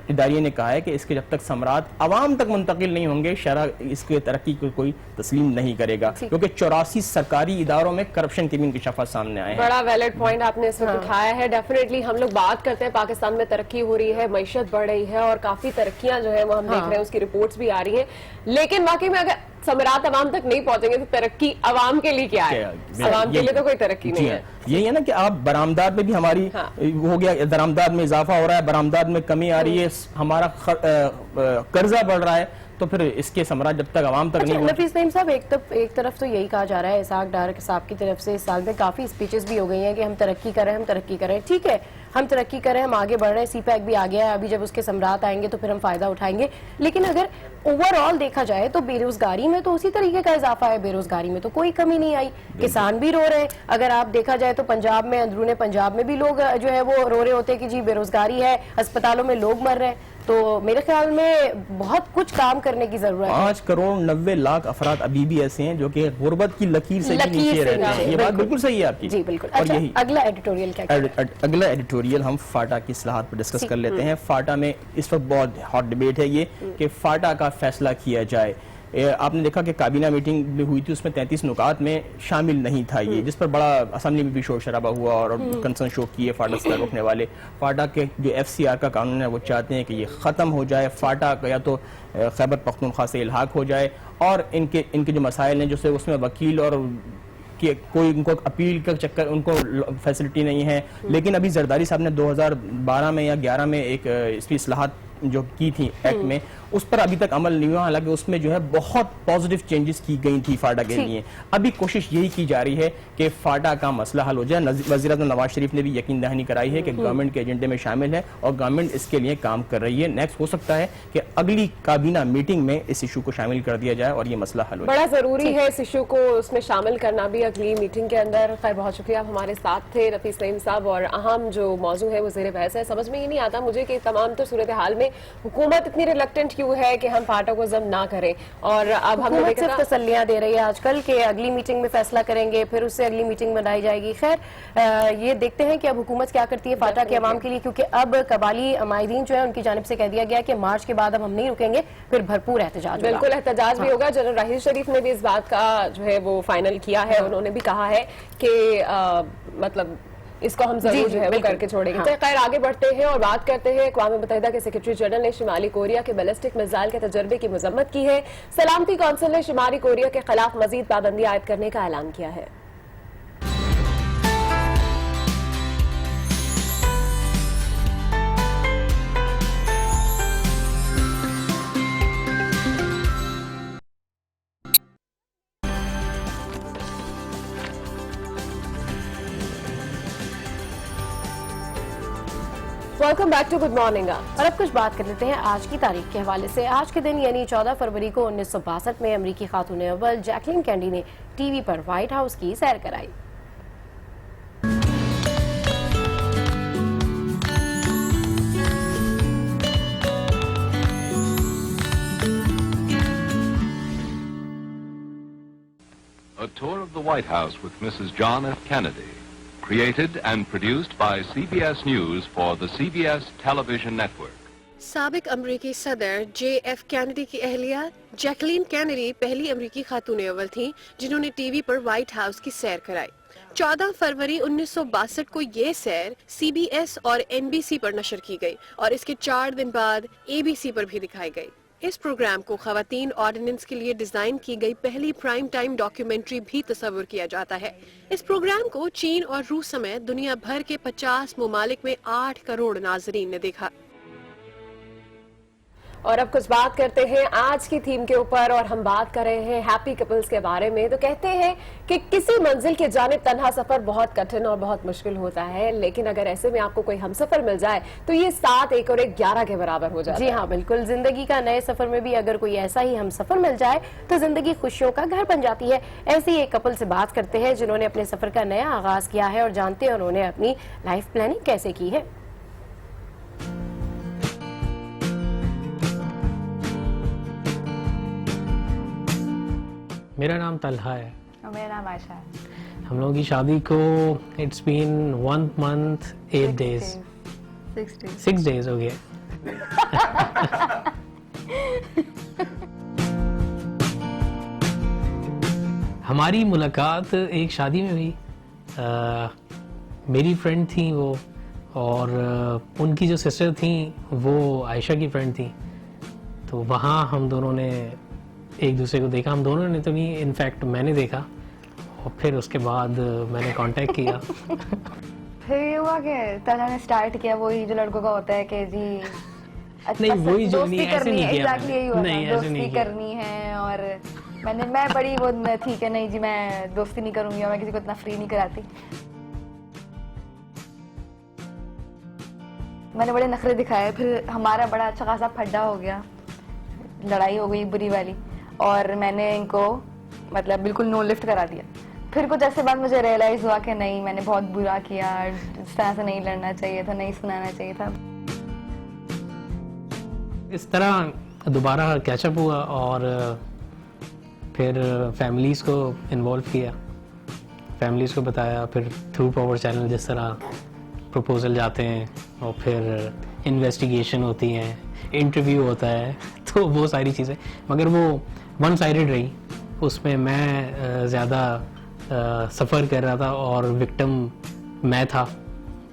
इदारे ने कहा है कि इसके जब तक समरात अवाम तक मुंतकिल नहीं होंगे, शरह इसके तरक्की को कोई तस्लीम नहीं करेगा, क्योंकि 84 सरकारी इदारों में करप्शन के भी इंकशाफात सामने आए हैं।
बड़ा वैलिड पॉइंट आपने इस वक्त उठाया है। डेफिनेटली हम लोग बात करते हैं पाकिस्तान में तरक्की हो रही है, मईशत बढ़ रही है और काफी तरक्कियां जो है वो हम देख रहे हैं, उसकी रिपोर्ट्स भी आ रही हैं, लेकिन वाकई में अगर समरात अवाम तक नहीं पहुंचेंगे तो तरक्की अवाम के लिए क्या है? अवाम के लिए तो कोई तरक्की नहीं है।
यही है ना कि आप बरामदाद में भी हमारी हो गया, दरामदाद में इजाफा हो रहा है, बरामदाद में कमी आ रही है, हमारा कर्जा बढ़ रहा है, तो फिर इसके समरात जब तक आवाम तक नहीं।
नफीस नईम साहब, एक तरफ तो यही कहा जा रहा है इसाक डार साहब की तरफ से, इस साल में काफी स्पीचेस भी हो गई हैं कि हम तरक्की कर रहे हैं, हम तरक्की कर रहे हैं। ठीक है, हम तरक्की कर रहे हैं, हम आगे बढ़ रहे हैं, सीपैक भी आ गया है, अभी जब उसके समरात आएंगे तो फिर हम फायदा उठाएंगे। लेकिन अगर ओवरऑल देखा जाए तो बेरोजगारी में तो उसी तरीके का इजाफा है, बेरोजगारी में तो कोई कमी नहीं आई, किसान भी रो रहे हैं। अगर आप देखा जाए तो पंजाब में, अंदरूने पंजाब में भी लोग जो है वो रो रहे होते हैं कि जी बेरोजगारी है, अस्पतालों में लोग मर रहे हैं। तो मेरे ख्याल में बहुत कुछ काम करने की जरूरत है।
5 करोड़ 90 लाख अफराद अभी भी ऐसे हैं जो कि गुर्बत की लकीर से भी नीचे रहते हैं। ये बात बिल्कुल सही है आपकी।
जी बिल्कुल।
और
अच्छा,
यही
अगला एडिटोरियल क्या?
अगला एडिटोरियल हम फाटा की इस्लाहात पर डिस्कस कर लेते हैं। फाटा में इस वक्त बहुत हॉट डिबेट है ये कि फाटा का फैसला किया जाए। आपने देखा कि काबीना मीटिंग हुई थी, उसमें 33 नुकात में शामिल नहीं था ये, जिस पर बड़ा असेंबली में भी शोर शराबा हुआ और कंसर्न शो किए फाटा से रोकने वाले। फाटा के जो FCR का कानून है वो चाहते हैं कि ये ख़त्म हो जाए, फाटा या तो खैबर पख्तूनख्वा से इल्हाक हो जाए, और इनके जो मसाइल हैं जो उसमें वकील और कि कोई उनको अपील का चक्कर, उनको फैसिलिटी नहीं है। लेकिन अभी जरदारी साहब ने 2012 में या 11 में एक इसकी इस्लाहात जो की थी एक्ट में, उस पर अभी तक अमल नहीं हुआ। हालांकि उसमें जो है बहुत पॉजिटिव चेंजेस की गई थी फाटा के लिए। अभी कोशिश यही की जा रही है कि फाटा का मसला हल हो जाए। वज़ीर-ए-आज़म नवाज शरीफ ने भी यकीन दहानी कराई है कि गवर्नमेंट के एजेंडे में शामिल है और गवर्नमेंट इसके लिए काम कर रही है। नेक्स्ट हो सकता है कि अगली काबीना मीटिंग में इस इशू को शामिल कर दिया जाए और ये मसला हल हो जाए।
बड़ा जरूरी है इस इशू को उसमें शामिल करना भी अगली मीटिंग के अंदर। खैर, बहुत शुक्रिया, आप हमारे साथ थे नफीस नईम साहब। और अहम जो मौजू है वो ज़ेर बहस है। समझ में ये नहीं आता मुझे कि तमाम तो सूरत हाल में हुकूमत इतनी रिलक्टेंट क्यों है कि हम फाटा को जब्त ना करें। और अब हमने
सिर्फ तसल्लियां दे रही है आजकल कि अगली मीटिंग में फैसला करेंगे, फिर उससे अगली मीटिंग बनाई जाएगी। खैर, ये देखते हैं कि अब हुकूमत क्या करती है फाटा के अवाम के लिए, क्योंकि अब कबाली अमायदीन जो है उनकी जानिब से कह दिया गया कि मार्च के बाद अब हम नहीं रुकेंगे, फिर भरपूर एहतजाज।
बिल्कुल एहतजाज भी होगा। जनरल राहील शरीफ ने भी इस बात का जो है वो फाइनल किया है। उन्होंने भी कहा है कि मतलब इसको हम जरूर जो है वो करके छोड़ेंगे। तो खैर, आगे बढ़ते हैं और बात करते हैं। अक़वाम मुत्तहिदा के सेक्रेटरी जनरल ने शुमाली कोरिया के बैलिस्टिक मिसाइल के तजर्बे की मजम्मत की है। सलामती कौंसिल ने शुमाली कोरिया के खिलाफ मजीद पाबंदी आयद करने का ऐलान किया है। Welcome back to good morning.
और अब कुछ बात कर लेते हैं आज की तारीख के हवाले से। आज के दिन यानी 14 फरवरी को 1962 में अमरीकी खातून अव्वल जैकलिन कैंडी ने टीवी पर व्हाइट हाउस की सैर कराई।
A tour of the White House with Mrs. John F. Kennedy. Created and produced by CBS News for the CBS Television Network.
साबिक अमरीकी सदर JF कैनेडी की अहलिया जैकलिन कैनेडी पहली अमरीकी खातून अव्वल थीं जिन्होंने टीवी पर व्हाइट हाउस की सैर कराई। 14 फरवरी 1962 को ये सैर CBS और NBC पर नशर की गई और इसके 4 दिन बाद ABC पर भी दिखाई गई। इस प्रोग्राम को खवातीन ऑर्डिनेंस के लिए डिजाइन की गई पहली प्राइम टाइम डॉक्यूमेंट्री भी तस्वुर किया जाता है। इस प्रोग्राम को चीन और रूस समेत दुनिया भर के 50 मुमालिक में 8 करोड़ नाजरीन ने देखा।
और अब कुछ बात करते हैं आज की थीम के ऊपर और हम बात कर रहे हैं हैप्पी कपल्स के बारे में। तो कहते हैं कि किसी मंजिल के जानिब तन्हा सफर बहुत कठिन और बहुत मुश्किल होता है, लेकिन अगर ऐसे में आपको कोई हमसफर मिल जाए तो ये 7 1 और 1 11 के बराबर हो जाता है।
जी हाँ, बिल्कुल। जिंदगी का नए सफर में भी अगर कोई ऐसा ही हमसफर मिल जाए तो जिंदगी खुशियों का घर बन जाती है। ऐसे ही एक कपल से बात करते हैं जिन्होंने अपने सफर का नया आगाज किया है और जानते हैं उन्होंने अपनी लाइफ प्लानिंग कैसे की है।
मेरा नाम तलहा है।
और मेरा नाम आयशा है।
हम लोगों की शादी को it's been 1 month 8 days 6 days हो गए। हमारी मुलाकात एक शादी में हुई। मेरी फ्रेंड थी वो, और उनकी जो सिस्टर थी वो आयशा की फ्रेंड थी। तो वहाँ हम दोनों ने एक दूसरे को देखा। हम दोनों ने तो नहीं, इनफैक्ट मैंने देखा, और फिर उसके बाद मैंने कांटेक्ट किया।
फिर ये हुआ कि तलहा ने स्टार्ट किया वही जो लड़कों का होता है कि जी
नहीं, वही जो नहीं, ऐसे नहीं किया
एग्जैक्टली यही हुआ था,
नहीं, ऐसे
दोस्ती
नहीं किया।
करनी है। और मैं बड़ी वो थी कि नहीं जी मैं दोस्ती नहीं करूंगी और मैं किसी को इतना फ्री नहीं कराती। मैंने बड़े नखरे दिखाए, फिर हमारा बड़ा अच्छा खासा फड्डा हो गया, लड़ाई हो गई बुरी वाली, और मैंने इनको मतलब बिल्कुल नो लिफ्ट करा दिया। फिर कुछ ऐसे बाद मुझे रियलाइज हुआ कि नहीं, मैंने बहुत बुरा किया, इस तरह से नहीं लड़ना चाहिए था, नहीं सुनाना चाहिए था।
इस तरह दोबारा कैचअप हुआ, और फिर फैमिलीज को इन्वॉल्व किया, फैमिलीज को बताया, फिर थ्रू पावर चैनल जिस तरह प्रपोजल जाते हैं, और फिर इन्वेस्टिगेशन होती है, इंटरव्यू होता है, तो वो सारी चीज़ें। मगर वो वन साइडेड रही, उसमें मैं ज़्यादा सफ़र कर रहा था और विक्टिम मैं था,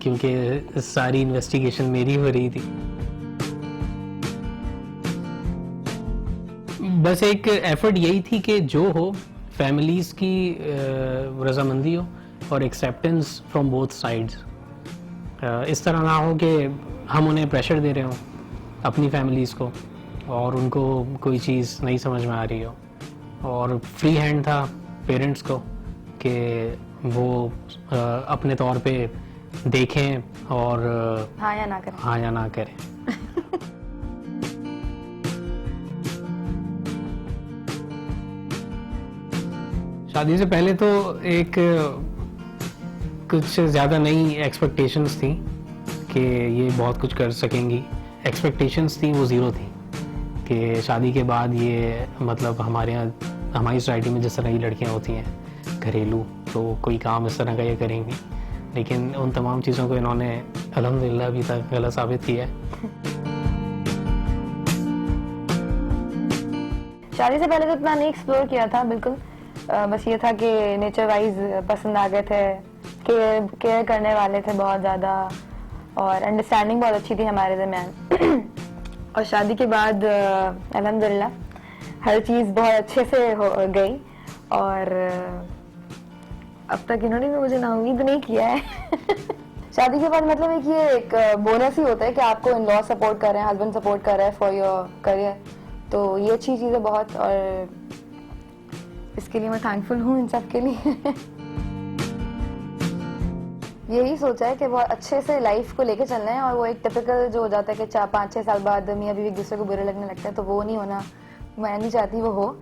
क्योंकि सारी इन्वेस्टिगेशन मेरी हो रही थी। बस एक एफर्ट यही थी कि जो हो फैमिलीज़ की रजामंदी हो और एक्सेप्टेंस फ्रॉम बोथ साइड्स। इस तरह ना हो कि हम उन्हें प्रेशर दे रहे हों अपनी फैमिलीज़ को, और उनको कोई चीज़ नहीं समझ में आ रही हो, और फ्री हैंड था पेरेंट्स को कि वो अपने तौर पे देखें और
हाँ या ना करें।
हाँ या ना करें। शादी से पहले तो एक कुछ ज़्यादा नई एक्सपेक्टेशंस थी कि ये बहुत कुछ कर सकेंगी। एक्सपेक्टेशंस थी वो ज़ीरो थी कि शादी के बाद ये मतलब हमारे यहाँ हमारी सोसाइटी में जिस तरह की लड़कियाँ होती हैं घरेलू, तो कोई काम इस तरह का ये करेंगी। लेकिन उन तमाम चीज़ों को इन्होंने अल्हम्दुलिल्लाह अभी तक गलत साबित किया है।
शादी से पहले तो इतना नहीं एक्सप्लोर किया था बिल्कुल। बस ये था कि नेचर वाइज पसंद आ गए थे, केयर करने वाले थे बहुत ज़्यादा, और अंडरस्टैंडिंग बहुत अच्छी थी हमारे दरमियान। और शादी के बाद अल्हम्दुलिल्लाह हर चीज़ बहुत अच्छे से हो गई, और अब तक इन्होंने भी मुझे ना उम्मीद नहीं किया है। शादी के बाद मतलब एक ये एक बोनस ही होता है कि आपको इन लॉ सपोर्ट कर रहे हैं, हस्बैंड सपोर्ट कर रहा है फॉर योर करियर, तो ये अच्छी चीज़ है बहुत, और इसके लिए मैं थैंकफुल हूँ इन सब के लिए। यही सोचा है कि बहुत अच्छे से लाइफ को लेके चलना है, और वो एक टिपिकल जो हो जाता है कि 4-5-6 साल बाद मियाँ बीवी एक दूसरे को बुरे लगने लगता है, तो वो नहीं होना, मैं नहीं चाहती वो हो।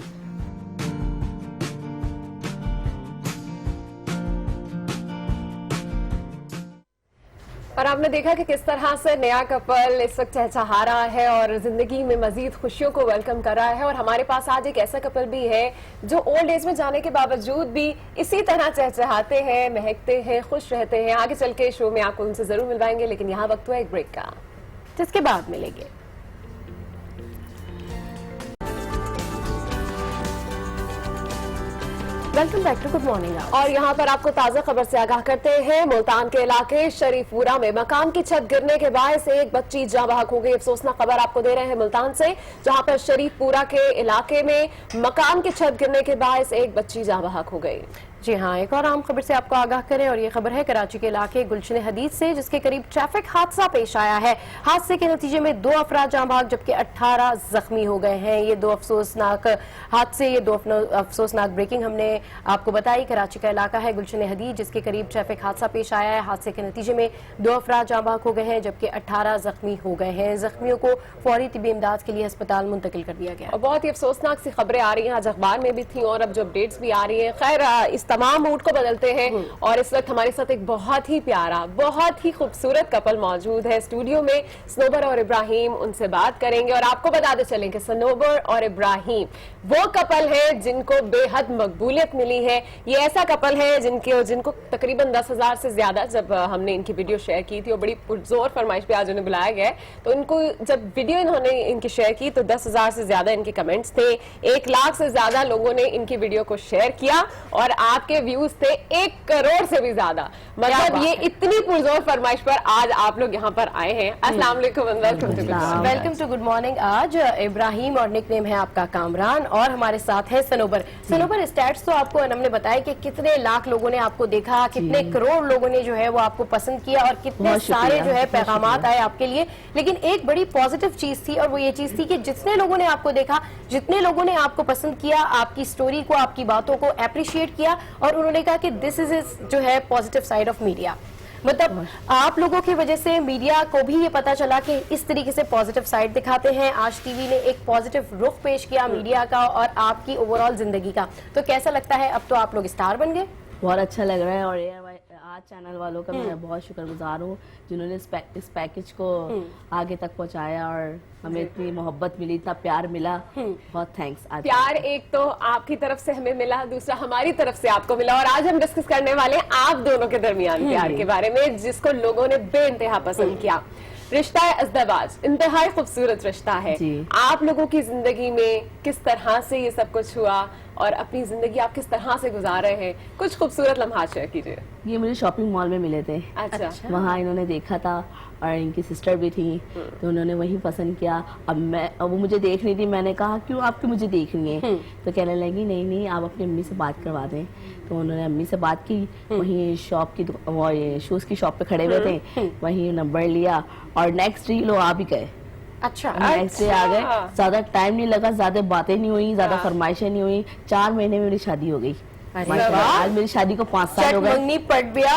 और आपने देखा कि किस तरह से नया कपल इस वक्त चहचहा रहा है और जिंदगी में मजीद खुशियों को वेलकम कर रहा है। और हमारे पास आज एक ऐसा कपल भी है जो ओल्ड एज में जाने के बावजूद भी इसी तरह चहचहाते हैं, महकते हैं, खुश रहते हैं। आगे चल के शो में आपको उनसे जरूर मिलवाएंगे, लेकिन यहाँ वक्त हुआ एक ब्रेक का, जिसके बाद मिलेंगे। Welcome back to good morning. और यहाँ पर आपको ताजा खबर से आगाह करते हैं। मुल्तान के इलाके शरीफपुरा में मकान की छत गिरने के बायस एक बच्ची जाँ बहक हो गई। अफसोसनाक खबर आपको दे रहे हैं मुल्तान से, जहाँ पर शरीफपुरा के इलाके में मकान की छत गिरने के बायस एक बच्ची जाँ बहक हो गई। जी हाँ, एक और आम खबर से आपको आगाह करें, और ये खबर है कराची के इलाके गुलशन हदीद से, जिसके करीब ट्रैफिक हादसा पेश आया है। हादसे के नतीजे में 2 अफराद जाँ बहक जबकि 18 जख्मी हो गए हैं। ये 2 अफसोसनाक हादसे, ये 2 अफसोसनाक ब्रेकिंग हमने आपको बताई। कराची का इलाका है गुलशन हदीद, जिसके करीब ट्रैफिक हादसा पेश आया है। हादसे के नतीजे में 2 अफराद जाँ बहक हो गए हैं जबकि 18 जख्मी हो गए हैं। जख्मियों को फौरी तिबी इमदाद के लिए अस्पताल मुंतकिल कर दिया गया। और बहुत ही अफसोसनाक सी खबरें आ रही हैं, आज अखबार में भी थी और अब जो अपडेट्स भी आ रही है। खैर, इस तमाम मूड को बदलते हैं और इस वक्त हमारे साथ एक बहुत ही प्यारा, बहुत ही खूबसूरत कपल मौजूद है स्टूडियो में, सनोबर और इब्राहिम। उनसे बात करेंगे और आपको बताते चलें कि सनोबर और इब्राहिम वो कपल है जिनको बेहद मकबूलियत मिली है। ये ऐसा कपल है जिनको तकरीबन 10,000 से ज्यादा, जब हमने इनकी वीडियो शेयर की थी और बड़ी पुरजोर फरमाइश पे आज उन्हें बुलाया गया है, तो इनको जब वीडियो इन्होंने इनकी शेयर की तो 10,000 से ज्यादा इनके कमेंट्स थे, 1 लाख से ज्यादा लोगों ने इनकी वीडियो को शेयर किया और आपके व्यूज थे 1 करोड़ से भी ज्यादा। मतलब ये इतनी पुरजोर फरमाइश पर आज आप लोग यहाँ पर आए हैं। अस्सलाम वालेकुम,
वेलकम टू गुड मॉर्निंग। आज इब्राहिम और निकनेम है आपका कामरान और हमारे साथ है सनोबर। सनोबर, स्टैट्स तो आपको हमने बताया कि कितने लाख लोगों ने आपको देखा, कितने करोड़ लोगों ने जो है वो आपको पसंद किया और कितने सारे जो है पैगामात आए आपके लिए। लेकिन एक बड़ी पॉजिटिव चीज थी और वो ये चीज थी कि जितने लोगों ने आपको देखा, जितने लोगों ने आपको पसंद किया, आपकी स्टोरी को, आपकी बातों को अप्रिशिएट किया और उन्होंने कहा कि दिस इज जो है पॉजिटिव साइड ऑफ मीडिया। मतलब आप लोगों की वजह से मीडिया को भी ये पता चला कि इस तरीके से पॉजिटिव साइड दिखाते हैं। आज टीवी ने एक पॉजिटिव रुख पेश किया मीडिया का और आपकी ओवरऑल जिंदगी का। तो कैसा लगता है, अब तो आप लोग स्टार बन गए?
बहुत अच्छा लग रहा है और ये आज चैनल वालों का मैं बहुत शुक्रगुजार हूँ जिन्होंने इस पैकेज को आगे तक पहुँचाया और हमें इतनी मोहब्बत मिली, इतना प्यार मिला। बहुत थैंक्स।
प्यार एक तो आपकी तरफ से हमें मिला, दूसरा हमारी तरफ से आपको मिला और आज हम डिस्कस करने वाले हैं आप दोनों के दरमियान प्यार के बारे में, जिसको लोगों ने बेइंतहा पसंद किया। रिश्ता है अज़दवाज, इंतहाई खूबसूरत रिश्ता है। आप लोगों की जिंदगी में किस तरह से ये सब कुछ हुआ और अपनी जिंदगी आप किस तरह से गुजार रहे हैं, कुछ खूबसूरत लम्हात शेयर कीजिए।
ये मुझे शॉपिंग मॉल में मिले थे।
अच्छा।
वहाँ इन्होंने देखा था और इनकी सिस्टर भी थी तो उन्होंने वही पसंद किया। अब वो मुझे देख रही थी, मैंने कहा क्यों आपकी मुझे देखनी है, तो कहने लगी नहीं आप अपनी अम्मी से बात करवा दें। तो उन्होंने अम्मी से बात की, वहीं शॉप की वो शूज की शॉप पे खड़े हुए थे, वहीं नंबर लिया और नेक्स्ट डे लोग आ भी गए।
अच्छा,
नेक्स्ट डे आ गए। ज्यादा टाइम नहीं लगा, ज्यादा बातें नहीं हुई, ज्यादा फरमाइशें नहीं हुई। 4 महीने में मेरी शादी हो गई। आज मेरी शादी को 5 साल हो गए।
पट गया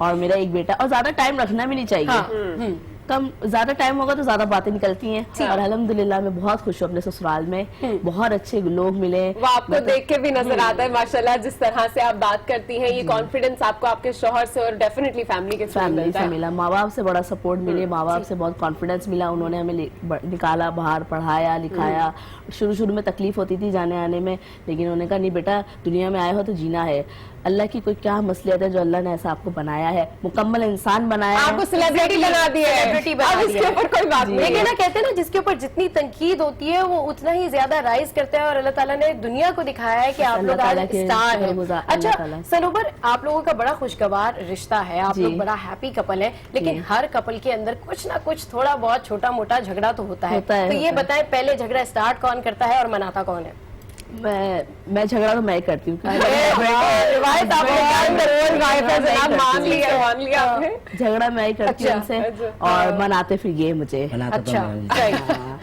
और मेरा एक बेटा। और ज्यादा टाइम रखना भी नहीं चाहिए। कम ज्यादा टाइम होगा तो ज्यादा बातें निकलती हैं। और अल्हम्दुलिल्लाह मैं बहुत खुश हूँ अपने ससुराल में, बहुत अच्छे लोग मिले।
वो आपको देख के भी नजर आता है माशाल्लाह, जिस तरह से आप बात करती हैं, ये कॉन्फिडेंस आपको आपके शौहर से और डेफिनेटली फैमिली से
मिला। माँ बाप से बड़ा सपोर्ट मिले, माँ बाप से बहुत कॉन्फिडेंस मिला। उन्होंने हमें निकाला बाहर, पढ़ाया लिखाया। शुरू में तकलीफ होती थी जाने आने में, लेकिन उन्होंने कहा नहीं बेटा, दुनिया में आए हो तो जीना है। अल्लाह की कोई क्या मसलियत है जो अल्लाह ने ऐसा आपको बनाया है, मुकम्मल इंसान बनाया है,
आपको सेलिब्रिटी बना दिया है। अब इसके ऊपर कोई बात नहीं।
लेकिन ना कहते हैं ना, जिसके ऊपर जितनी तनकीद होती है वो उतना ही ज्यादा राइज करता है और अल्लाह ताला ने दुनिया को दिखाया है कि आप लोग आज स्टार हैं। अच्छा सनोबर, आप लोगों का बड़ा खुशगवार रिश्ता है, आप लोग बड़ा हैप्पी कपल है, लेकिन हर कपल के अंदर कुछ ना कुछ थोड़ा बहुत छोटा मोटा झगड़ा तो होता है। तो ये बताएं, पहले झगड़ा स्टार्ट कौन करता है और मनाता कौन है?
मैं झगड़ा तो मैं ही करती हूँ। झगड़ा मैं ही करती हूँ उनसे और मनाते फिर ये मुझे।
अच्छा,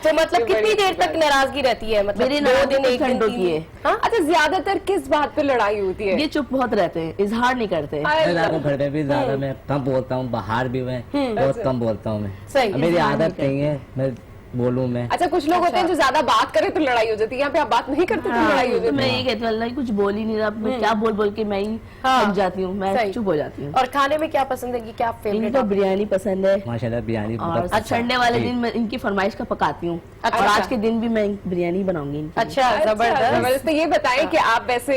तो मतलब कितनी देर तक नाराजगी रहती है? मतलब
मेरी 2 दिन 1 घंटों की है।
अच्छा, ज्यादातर किस बात पे लड़ाई होती है?
ये चुप बहुत रहते हैं, इजहार नहीं करते।
घर में भी ज्यादा मैं कम बोलता हूँ, बाहर भी मैं बहुत कम बोलता हूँ। मैं मेरी आदत नहीं है मैं बोलूं मैं।
अच्छा, कुछ लोग होते हैं जो ज्यादा बात करे तो लड़ाई हो जाती है, यहाँ पे आप बात नहीं करते तो लड़ाई हो जाती है।
मैं ये कहती हूँ अल्लाह कुछ बोल ही नहीं रहा, मैं क्या बोल के मैं ही थक जाती हूँ, मैं चुप हो जाती हूँ।
और खाने में क्या पसंद है कि क्या फेवरेट?
इनको बिरयानी पसंद है
माशाल्लाह, बिरयानी।
और संडे वाले दिन मैं इनकी फरमाइश का पकाती हूँ और आज के दिन भी मैं बिरयानी बनाऊंगी।
अच्छा, जबरदस्त।
तो ये बताएं कि आप वैसे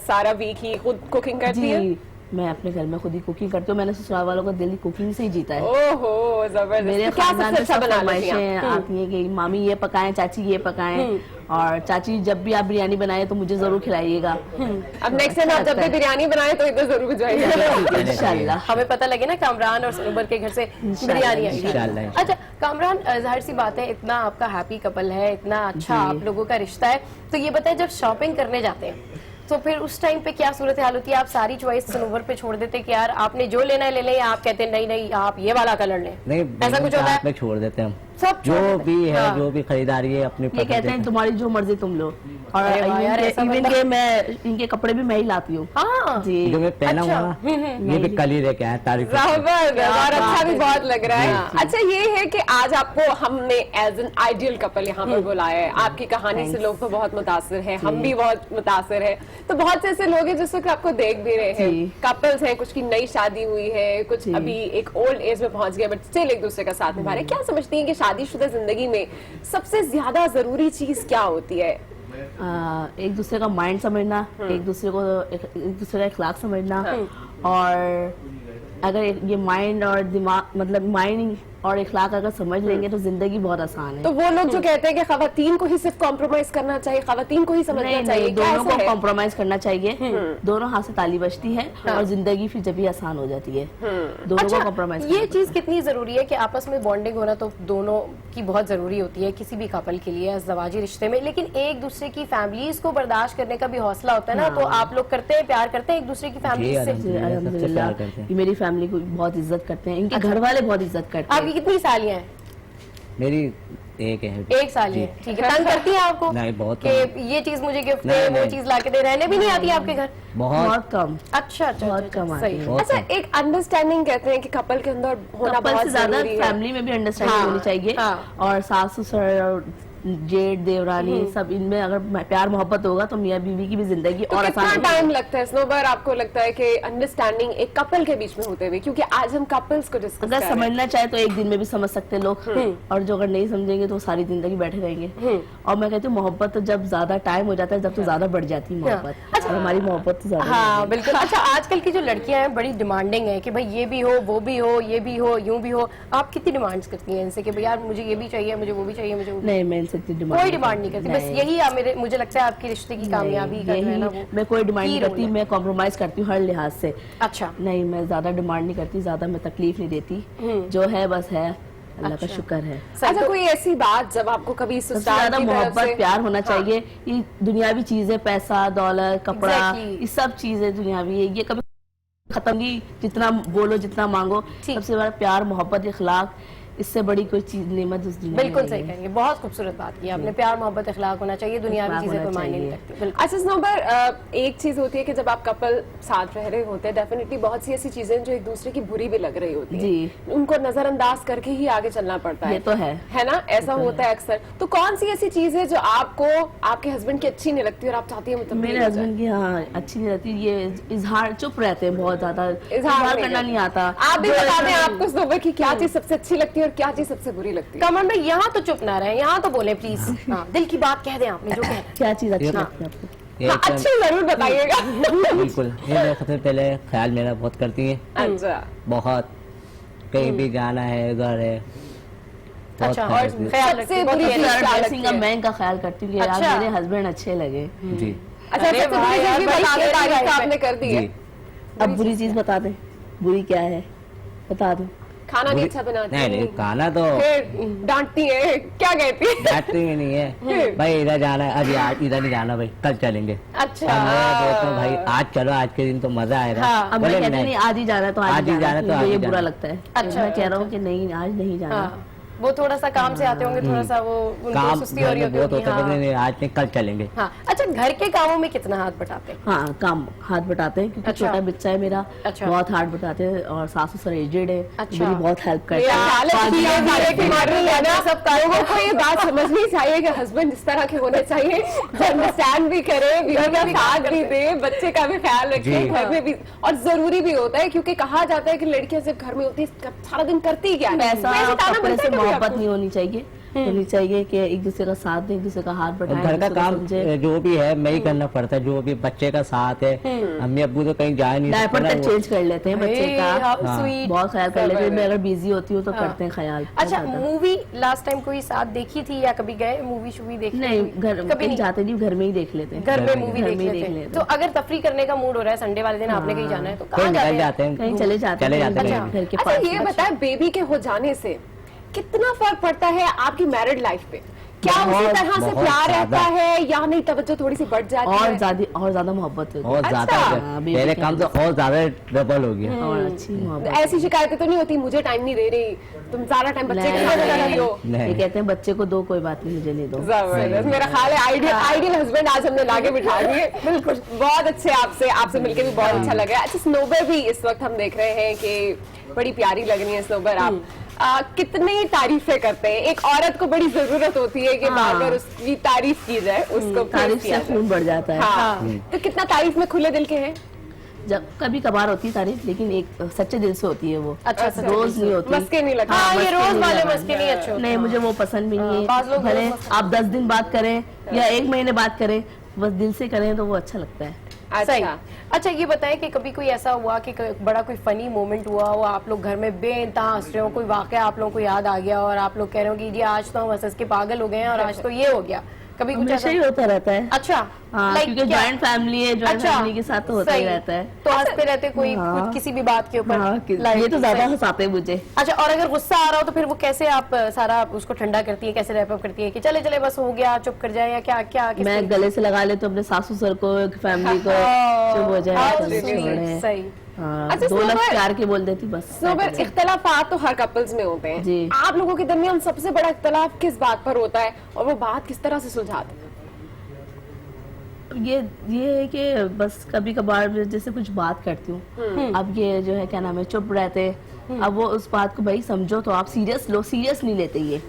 सारा वीक ही खुद कुकिंग करती हैं?
मैं अपने घर में खुद ही कुकिंग करती हूँ। मैंने ससुराल वालों को दिल कुकिंग से ही जीता है।
ओहो, जबरदस्त।
मेरे खानदान में सब फरमाइशें आती हैं कि मामी ये पकाएं, चाची ये पकाएं, और चाची जब भी आप बिरयानी बनाए तो मुझे जरूर खिलाइएगा।
अब नेक्स्ट टाइम आप जब भी बिरयानी बनाए तो इधर जरूर भिजवाइएगा
इंशाल्लाह।
हमें पता लगे ना कामरान और सनोबर के घर से बिरयानी आई। अच्छा कामरान, जाहिर सी बात है, इतना आपका हैप्पी कपल है, इतना अच्छा आप लोगों का रिश्ता है, तो ये बताएं जब शॉपिंग करने जाते हैं तो फिर उस टाइम पे क्या सूरत हाल होती है? आप सारी चॉइस सनोवर पे छोड़ देते कि यार आपने जो लेना है ले लें, या आप कहते हैं नहीं आप ये वाला कलर लें?
नहीं,
ऐसा कुछ होता है?
छोड़ देते हैं हम
सब,
जो भी है जो भी खरीदारी है अपनी।
ये कहते हैं तुम्हारी जो मर्जी तुम लो। और इवन के मैं इनके कपड़े भी मैं ही लाती हूँ
जी, जो मैं पहना हुआ ये भी कल ही लेके आया। तारीफ
और अच्छा भी बहुत लग रहा है। अच्छा, ये है कि आज आपको हमने एज एन आइडियल कपल यहाँ पर बुलाया है। आपकी कहानी से लोग तो बहुत मुतासिर है, हम भी बहुत मुतासिर है। तो बहुत से ऐसे लोग हैं जिस वक्त आपको देख भी रहे हैं, कपल्स हैं, कुछ की नई शादी हुई है, कुछ अभी एक ओल्ड एज में पहुंच गए बट स्टिल एक दूसरे का साथ निभा रहे हैं। क्या समझती हैं कि शादीशुदा जिंदगी में सबसे ज्यादा जरूरी चीज क्या होती है?
एक दूसरे का माइंड समझना, एक दूसरे का इखलाक समझना, और अगर ये माइंड और दिमाग, मतलब माइंड और इखलाक अगर समझ लेंगे तो जिंदगी बहुत आसान है।
तो वो लोग जो कहते हैं कि खवातीन को ही सिर्फ कॉम्प्रोमाइज करना चाहिए, खवातीन को ही समझना चाहिए,
दोनों को कॉम्प्रोमाइज करना चाहिए, दोनों हाथ से ताली बजती है और जिंदगी फिर जब भी आसान हो जाती है। दोनों को कॉम्प्रोमाइज।
ये चीज कितनी जरूरी है कि आपस में बॉन्डिंग होना तो दोनों की बहुत जरूरी होती है किसी भी कपल के लिए ज़वाजी रिश्ते में, लेकिन एक दूसरे की फैमिलीज को बर्दाश्त करने का भी हौसला होता है ना। तो आप लोग करते हैं, प्यार करते हैं एक दूसरे की फैमिली से?
अल्हम्दुलिल्लाह मेरी फैमिली को बहुत इज्जत करते हैं, इनके घर वाले बहुत इज्जत करते हैं।
आपकी कितनी सालियां हैं?
मेरी एक है।
एक साल है, ठीक है। तंग करती है आपको?
नहीं, बहुत
कि ये चीज मुझे गिफ्ट दे, वो चीज लाके दे, रहने भी नहीं आती आपके घर?
बहुत कम।
अच्छा,
बहुत कम आती है।
अच्छा, एक अंडरस्टैंडिंग कहते हैं कि कपल के अंदर होना बहुत जरूरी है।
फैमिली में भी अंडरस्टैंडिंग होनी चाहिए, और सास ससुर और जेठ देवरानी सब इनमें अगर प्यार मोहब्बत होगा तो मियाँ बीवी की भी जिंदगी और आसान होगी।
कितना टाइम लगता है स्नोबर आपको लगता है कि अंडरस्टैंडिंग एक कपल के बीच में होते हुए, क्योंकि आज हम कपल्स को डिस्कस
अगर समझना चाहे तो एक दिन में भी समझ सकते हैं लोग, और जो अगर नहीं समझेंगे तो सारी जिंदगी बैठे रहेंगे। और मैं कहती हूँ मोहब्बत तो जब ज्यादा टाइम हो जाता है जब तो ज्यादा बढ़ जाती है मोहब्बत। और हमारी मोहब्बत तो ज्यादा।
हाँ बिल्कुल। अच्छा, आजकल की जो लड़कियां हैं बड़ी डिमांडिंग है कि भाई ये भी हो, वो भी हो, ये भी हो, यूं भी हो। आप कितनी डिमांड्स करती हैं इनसे कि भाई यार मुझे ये भी चाहिए, मुझे वो भी चाहिए, मुझे
नहीं, मैं इनसे कोई
डिमांड नहीं करती, बस यही मुझे लगता है आपकी रिश्ते की कामयाबी का जो है ना वो।
मैं कोई डिमांड नहीं करती, मैं कॉम्प्रोमाइज करती हूँ हर लिहाज से।
अच्छा।
नहीं, मैं ज्यादा डिमांड नहीं करती, ज्यादा मैं तकलीफ नहीं देती, जो है बस है, अल्लाह का शुक्र है।
अच्छा, कोई ऐसी बात जब आपको कभी
सबसे ज्यादा मोहब्बत प्यार होना चाहिए। ये दुनियावी चीजें, पैसा दौलत कपड़ा, ये सब चीजें दुनियावी है, ये कभी खत्म नहीं। जितना बोलो जितना मांगो, सबसे बड़ा प्यार मोहब्बत इखलाक, इससे बड़ी कोई चीज नेमत उस दुनिया में
बिल्कुल सही कहेंगे। बहुत खूबसूरत बात की आपने। प्यार मोहब्बत इखलाक होना चाहिए, दुनियावी चीजें कोई मायने नहीं रखती।
अच्छा स्नोबर, एक चीज होती है कि जब आप कपल साथ रह रहे होते हैं, डेफिनेटली बहुत सी ऐसी चीजें जो एक दूसरे की बुरी भी लग रही होती है, उनको नजरअंदाज करके ही आगे चलना पड़ता है।
ये तो है
ना, ऐसा होता है अक्सर। तो कौन सी ऐसी चीज है जो आपको आपके हस्बैंड की अच्छी नहीं लगती और आप चाहती है मतलब?
मेरे हस्बैंड की हाँ अच्छी नहीं लगती, ये इजहार, चुप रहते हैं बहुत ज्यादा, इजहार करना नहीं आता।
आप भी बता दें आपको स्नोबर की क्या चीज सबसे अच्छी लगती है और क्या चीज सबसे बुरी लगती है?
कमल भाई यहाँ तो चुप ना रहे, यहाँ तो बोले प्लीज। दिल की बात कह दें आपने जो कह।
क्या चीज अच्छी लगती है आपको?
अच्छी जरूर बताइएगा।
बिल्कुल, ये सबसे पहले ख्याल मेरा बहुत करती है।
अच्छा।
बहुत, कहीं भी जाना है, घर है।
अच्छा, और सबसे बुरी
ड्रेसिंग का मैं इनका ख्याल करती हूँ कि यार मेरे हस्बैंड अच्छे लगे
जी।
अच्छा, तारीफ आपने कर दी है।
अब बुरी चीज बता दें, बुरी क्या है बता दो।
खाना नहीं अच्छा बनाती?
नहीं, खाना तो
डांटती है, क्या कहती है?
डांटती भी नहीं है, भाई इधर जाना है, अभी आज इधर नहीं जाना भाई, कल चलेंगे।
अच्छा।
भाई आज चलो, आज के दिन तो मजा आएगा।
अब मैं कहती नहीं आज ही जाना तो आज ही जाना, तो ये बुरा लगता है।
अच्छा,
मैं कह रहा हूँ कि नहीं आज नहीं जाना।
वो थोड़ा सा काम से आते होंगे, थोड़ा सा वो
काम
सुस्ती हो रही होती
होता है, आज नहीं कल चलेंगे।
हाँ। अच्छा, घर के कामों में कितना हाथ बटाते हैं?
हाँ, काम हाथ बटाते हैं क्योंकि छोटा बच्चा है मेरा।
अच्छा।
बहुत हाथ बटाते हैं, और सास ससुर एजेड है,
अच्छा।
मेरी बहुत हेल्प करते हैं।
सब लोगों को ये बात समझनी चाहिए कि हस्बैंड जिस तरह के होने चाहिए, अंडरस्टैंड भी करे, साथ भी दे, बच्चे का भी ख्याल रखे, घर में भी। और जरूरी भी होता है क्योंकि कहा जाता है कि लड़कियां सिर्फ घर में होती है, सारा दिन करती क्या है,
मोहब्बत नहीं होनी चाहिए, होनी चाहिए कि एक दूसरे का साथ दें, एक दूसरे का हाथ बढ़ाएं।
घर का काम जो भी है मैं ही करना पड़ता है, जो भी बच्चे का साथ है। अम्मी अब्बू तो कहीं जा नहीं,
डायपर तक चेंज कर लेते हैं बच्चे का, बहुत ख्याल कर लेते हैं। मैं अगर बिजी होती हूँ तो करते हैं ख्याल।
अच्छा, मूवी लास्ट टाइम कोई साथ देखी थी या कभी गए मूवी शूवी देखने?
नहीं, घर कभी जाते नहीं, घर में ही देख लेते हैं।
घर में मूवी देख लेते हैं। तो अगर तफरी करने का मूड हो रहा है, संडे वाले दिन आपने कहीं जाना है, तो कहाँ जाते हैं?
कहीं चले जाते हैं घर के पास।
ये बताएं, बेबी के हो जाने से कितना फर्क पड़ता है आपकी मैरिड लाइफ पे? क्या उसी तरह से प्यार रहता है या नहीं, तवज्जो थोड़ी सी बढ़ जाती है?
और ज्यादा मोहब्बत होती है।
और ज्यादा पहले काम तो और ज्यादा डबल हो गया।
और अच्छी मोहब्बत।
ऐसी शिकायतें तो नहीं होती मुझे टाइम नहीं दे रही, तुम सारा टाइम बच्चे के साथ लगा रही हो?
ये कहते हैं बच्चे को दो, कोई बात नहीं, मुझे नहीं दो।
जबरदस्त, मेरा ख्याल है आइडियल हस्बैंड आज हमने लाके बिठा दिए। बिल्कुल, बहुत अच्छे, आपसे मिलकर भी बहुत अच्छा लगा। अच्छा स्नोबर भी इस वक्त हम देख रहे हैं कि बड़ी प्यारी लग रही है स्नोबर आप। कितनी तारीफें करते हैं? एक औरत को बड़ी जरूरत होती है कि बार बार उसकी तारीफ की जाए, उसको
तारीफ से खून बढ़ जाता है।
हाँ। तो कितना तारीफ में खुले दिल के हैं?
जब कभी कभार होती है तारीफ, लेकिन एक सच्चे दिल से होती है वो।
अच्छा,
रोज नहीं होती।
मस्के नहीं लगता।
हाँ, ये रोज वाले मस्के नहीं अच्छे होते।
नहीं, मुझे वो पसंद भी नहीं है। भले आप 10 दिन बात करें या 1 महीने बात करें, बस दिल से करें तो वो अच्छा लगता है।
अच्छा, ये बताएं कि कभी कोई ऐसा हुआ कि बड़ा कोई फनी मोमेंट हुआ हो, आप लोग घर में बेइंतहा हंस रहे हो, कोई वाकया आप लोगों को याद आ गया और आप लोग कह रहे हो कि जी आज तो हम हंस के पागल हो गए हैं और आज तो ये हो गया, कभी कुछ ऐसा
ही होता रहता है?
अच्छा,
क्योंकि जॉइंट फैमिली है, जॉइंट फैमिली के साथ तो होता ही रहता है।
तो हंसते रहते कोई कुछ किसी भी बात के ऊपर?
ये तो ज्यादा हंसाते हैं मुझे।
अच्छा, और अगर गुस्सा आ रहा हो तो फिर वो कैसे आप सारा उसको ठंडा करती है, कैसे रैप अप करती है कि चले चले बस हो गया, चुप कर जाए, या क्या क्या?
मैं गले से लगा लेती हूँ अपने सासू सर को, फैमिली को, चुप हो जाए।
सही।
अच्छा, 2 लफ्ज़ प्यार के बोल देती बस।
इख्तलाफात तो हर कपल्स में होते हैं जी। आप लोगों के दरमियान सबसे बड़ा इख्तलाफ किस बात पर होता है और वो बात किस तरह से सुलझाते हैं?
ये है कि बस कभी कभार जैसे कुछ बात करती हूँ, अब ये जो है क्या नाम है, चुप रहते, अब वो उस बात को भाई समझो तो आप सीरियस लो, सीरियस नहीं लेते ये।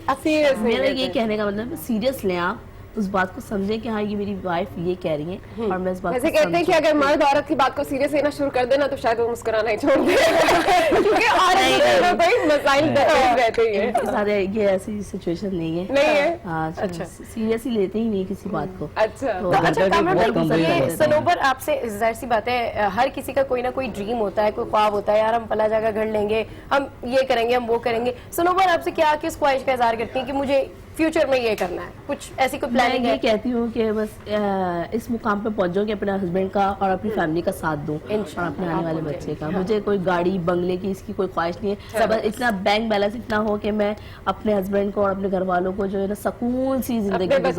मेरा ये कहने का मतलब सीरियस लें, आप उस बात को समझें कि हाँ ये मेरी वाइफ ये कह रही है और मैं इस बात
को कहते हैं कि अगर मर्द औरत की बात को सीरियस लेना शुरू कर देना तो शायद वो मुस्कुराना ही छोड़ दे, क्योंकि औरत भाई मसाइल रहते ही हैं।
सारे ये ऐसी सिचुएशन नहीं है। अच्छा, सीरियस ही लेते ही नहीं किसी बात को।
अच्छा, सनोबर आपसे जाहिर सी बात है, हर किसी का कोई ना कोई ड्रीम होता है, कोई ख्वाब होता है, यार हम फला जगह घर लेंगे, हम ये करेंगे, हम वो करेंगे। सनोबर आपसे क्या किस ख्वाहिश का इज़हार करती है कि मुझे फ्यूचर में ये करना है, कुछ ऐसी कोई प्लानिंग है?
मैं ये कहती हूँ कि बस इस मुकाम पे पहुंच जाऊँ कि अपने हस्बैंड का और अपनी फैमिली का साथ दूं और अपने आने वाले बच्चे का। मुझे कोई गाड़ी बंगले की इसकी कोई ख्वाहिश नहीं है, बस इतना बैंक बैलेंस इतना हो कि मैं अपने हस्बैंड को और अपने घर वालों को जो है ना सुकून सी जिंदगी
दे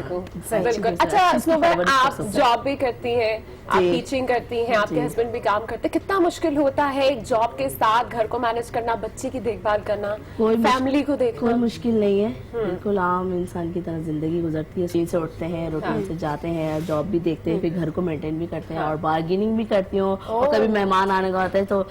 सकूं। अच्छा, आप जॉब भी करती हैं, आप टीचिंग करती हैं, आपके हस्बैंड भी काम करते हैं, कितना मुश्किल होता है एक जॉब के साथ घर को मैनेज करना, बच्चे की देखभाल करना, फैमिली को देखना?
कोई मुश्किल नहीं है, बिल्कुल आम इंसान की तरह जिंदगी गुजरती है। सुबह से उठते हैं, रूटीन से जाते हैं, जॉब भी देखते हैं, फिर घर को मेंटेन भी करते हैं और बार्गेनिंग भी करती हूँ। और कभी मेहमान आने का होता है तो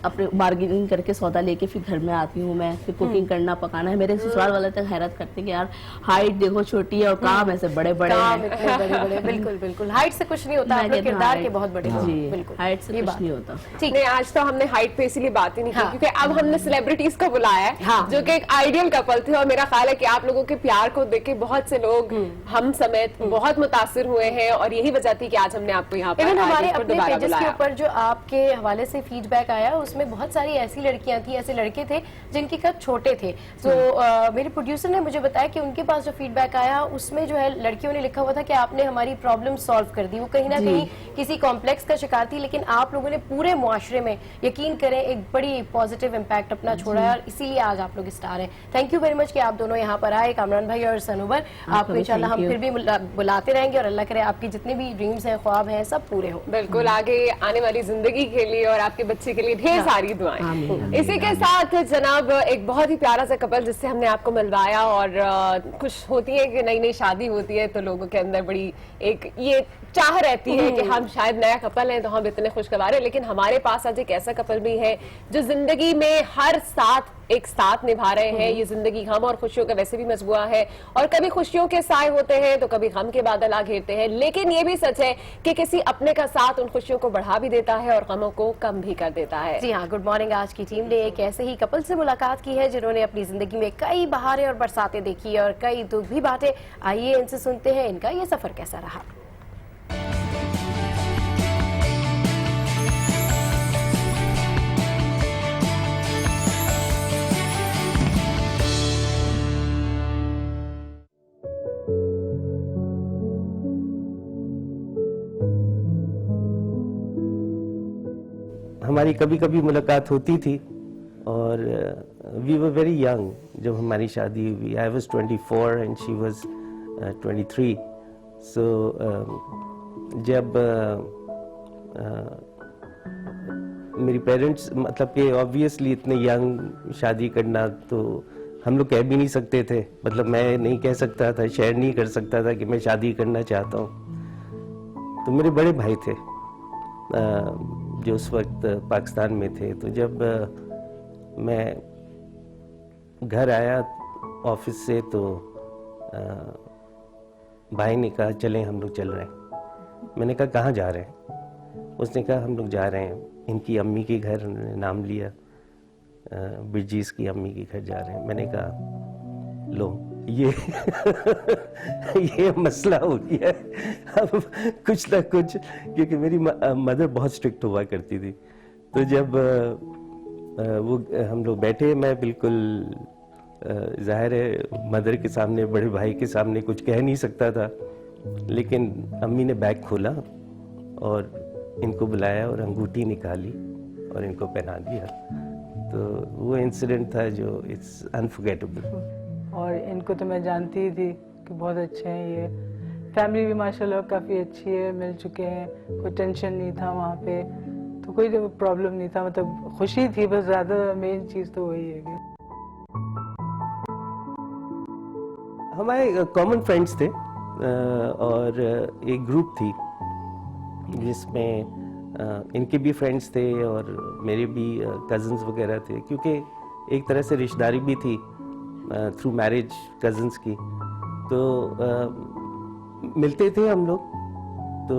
अपने बार्गेनिंग करके सौदा लेके फिर घर में आती हूँ मैं, फिर कुकिंग करना पकाना है। मेरे ससुराल वाले तक हैरत करते हैं कि यार हाइट देखो छोटी है और काम ऐसे बड़े बड़े हैं।
बिल्कुल बिल्कुल, हाइट से कुछ नहीं होता, आपके किरदार के बहुत बड़े
जी, हाइट से कुछ नहीं होता।
ठीक है, आज तो हमने हाइट पे इसीलिए बात ही नहीं की क्योंकि अब हमने सेलिब्रिटीज को बुलाया है जो कि एक आइडियल कपल थे और मेरा ख्याल है कि आप लोगों के प्यार को देख के बहुत से लोग हम समेत बहुत मुतासिर हुए हैं और यही वजह थी कि आज हमने आपको यहाँ पर
हमारे अपने पेजेस के ऊपर जो आपके हवाले से फीडबैक आया उसमें बहुत सारी ऐसी लड़कियां थी, ऐसे लड़के थे जिनके कद छोटे थे। तो मेरे प्रोड्यूसर ने मुझे बताया कि उनके पास जो फीडबैक आया उसमें जो है लड़कियों ने लिखा हुआ था कि आपने हमारी प्रॉब्लम सॉल्व कर दी। वो कहीं ना कहीं किसी कॉम्प्लेक्स का शिकार थी, लेकिन आप लोगों ने पूरे मुआशरे में यकीन करें एक बड़ी पॉजिटिव इम्पैक्ट अपना छोड़ा है और इसीलिए आज आप लोग स्टार हैं। थैंक यू वेरी मच कि आप दोनों यहाँ पर आए, कामरान भाई और सनोबर। आपको इंशाल्लाह हम फिर भी बुलाते रहेंगे और अल्लाह करे आपकी जितने भी ड्रीम्स हैं, ख्वाब हैं, सब पूरे हो।
बिल्कुल, आगे आने वाली जिंदगी के लिए और आपके बच्चे के लिए ढेर सारी दुआएं। इसी के साथ जनाब एक बहुत ही प्यारा सा कपल जिससे हमने आपको मिलवाया और खुश होती है कि नई नई शादी होती है तो लोगों के अंदर बड़ी एक ये चाह रहती है कि हम शायद नया कपल हैं तो हम इतने खुशगवार हैं, लेकिन हमारे पास आज एक ऐसा कपल भी है जो जिंदगी में हर साथ एक साथ निभा रहे हैं। ये जिंदगी गम और खुशियों का वैसे भी मजबूआ है और कभी खुशियों के साए होते हैं तो कभी गम के बादल आ घेरते हैं, लेकिन ये भी सच है कि किसी अपने का साथ उन खुशियों को बढ़ा भी देता है और गमों को कम भी कर देता है।
जी हाँ, गुड मॉर्निंग। आज की टीम ने एक ऐसे ही कपल से मुलाकात की है जिन्होंने अपनी जिंदगी में कई बहारें और बरसातें देखी और कई दुख भी बांटे। आइए इनसे सुनते हैं इनका ये सफर कैसा रहा।
हमारी कभी कभी मुलाकात होती थी और वी वर वेरी यंग जब हमारी शादी हुई। I was 24 and she was 23। सो जब मेरी पेरेंट्स मतलब कि ऑब्वियसली इतने यंग शादी करना तो हम लोग कह भी नहीं सकते थे, मतलब मैं नहीं कह सकता था, शेयर नहीं कर सकता था कि मैं शादी करना चाहता हूँ। तो मेरे बड़े भाई थे जो उस वक्त पाकिस्तान में थे, तो जब मैं घर आया ऑफिस से तो भाई ने कहा चलें हम लोग चल रहे हैं। मैंने कहा कहाँ जा रहे हैं? उसने कहा हम लोग जा रहे हैं इनकी अम्मी के घर, उन्होंने नाम लिया बिरजीज की अम्मी के घर जा रहे हैं। मैंने कहा लो ये ये मसला हो गया अब कुछ ना कुछ, क्योंकि मेरी मदर बहुत स्ट्रिक्ट हुआ करती थी। तो जब वो हम लोग बैठे, मैं बिल्कुल जाहिर है मदर के सामने, बड़े भाई के सामने कुछ कह नहीं सकता था, लेकिन अम्मी ने बैग खोला और इनको बुलाया और अंगूठी निकाली और इनको पहना दिया। तो वो इंसिडेंट था जो इट्स अनफॉरगेटेबल।
और इनको तो मैं जानती ही थी कि बहुत अच्छे हैं ये। फैमिली भी माशाल्लाह काफ़ी अच्छी है, मिल चुके हैं, कोई टेंशन नहीं था वहाँ पे, तो कोई प्रॉब्लम नहीं था, मतलब खुशी थी बस। ज़्यादा मेन चीज़ तो वही है कि
हमारे कॉमन फ्रेंड्स थे और एक ग्रुप थी जिसमें इनके भी फ्रेंड्स थे और मेरे भी कज़न्स वगैरह थे, क्योंकि एक तरह से रिश्तेदारी भी थी थ्रू मैरिज कज़न्स की। तो मिलते थे हम लोग, तो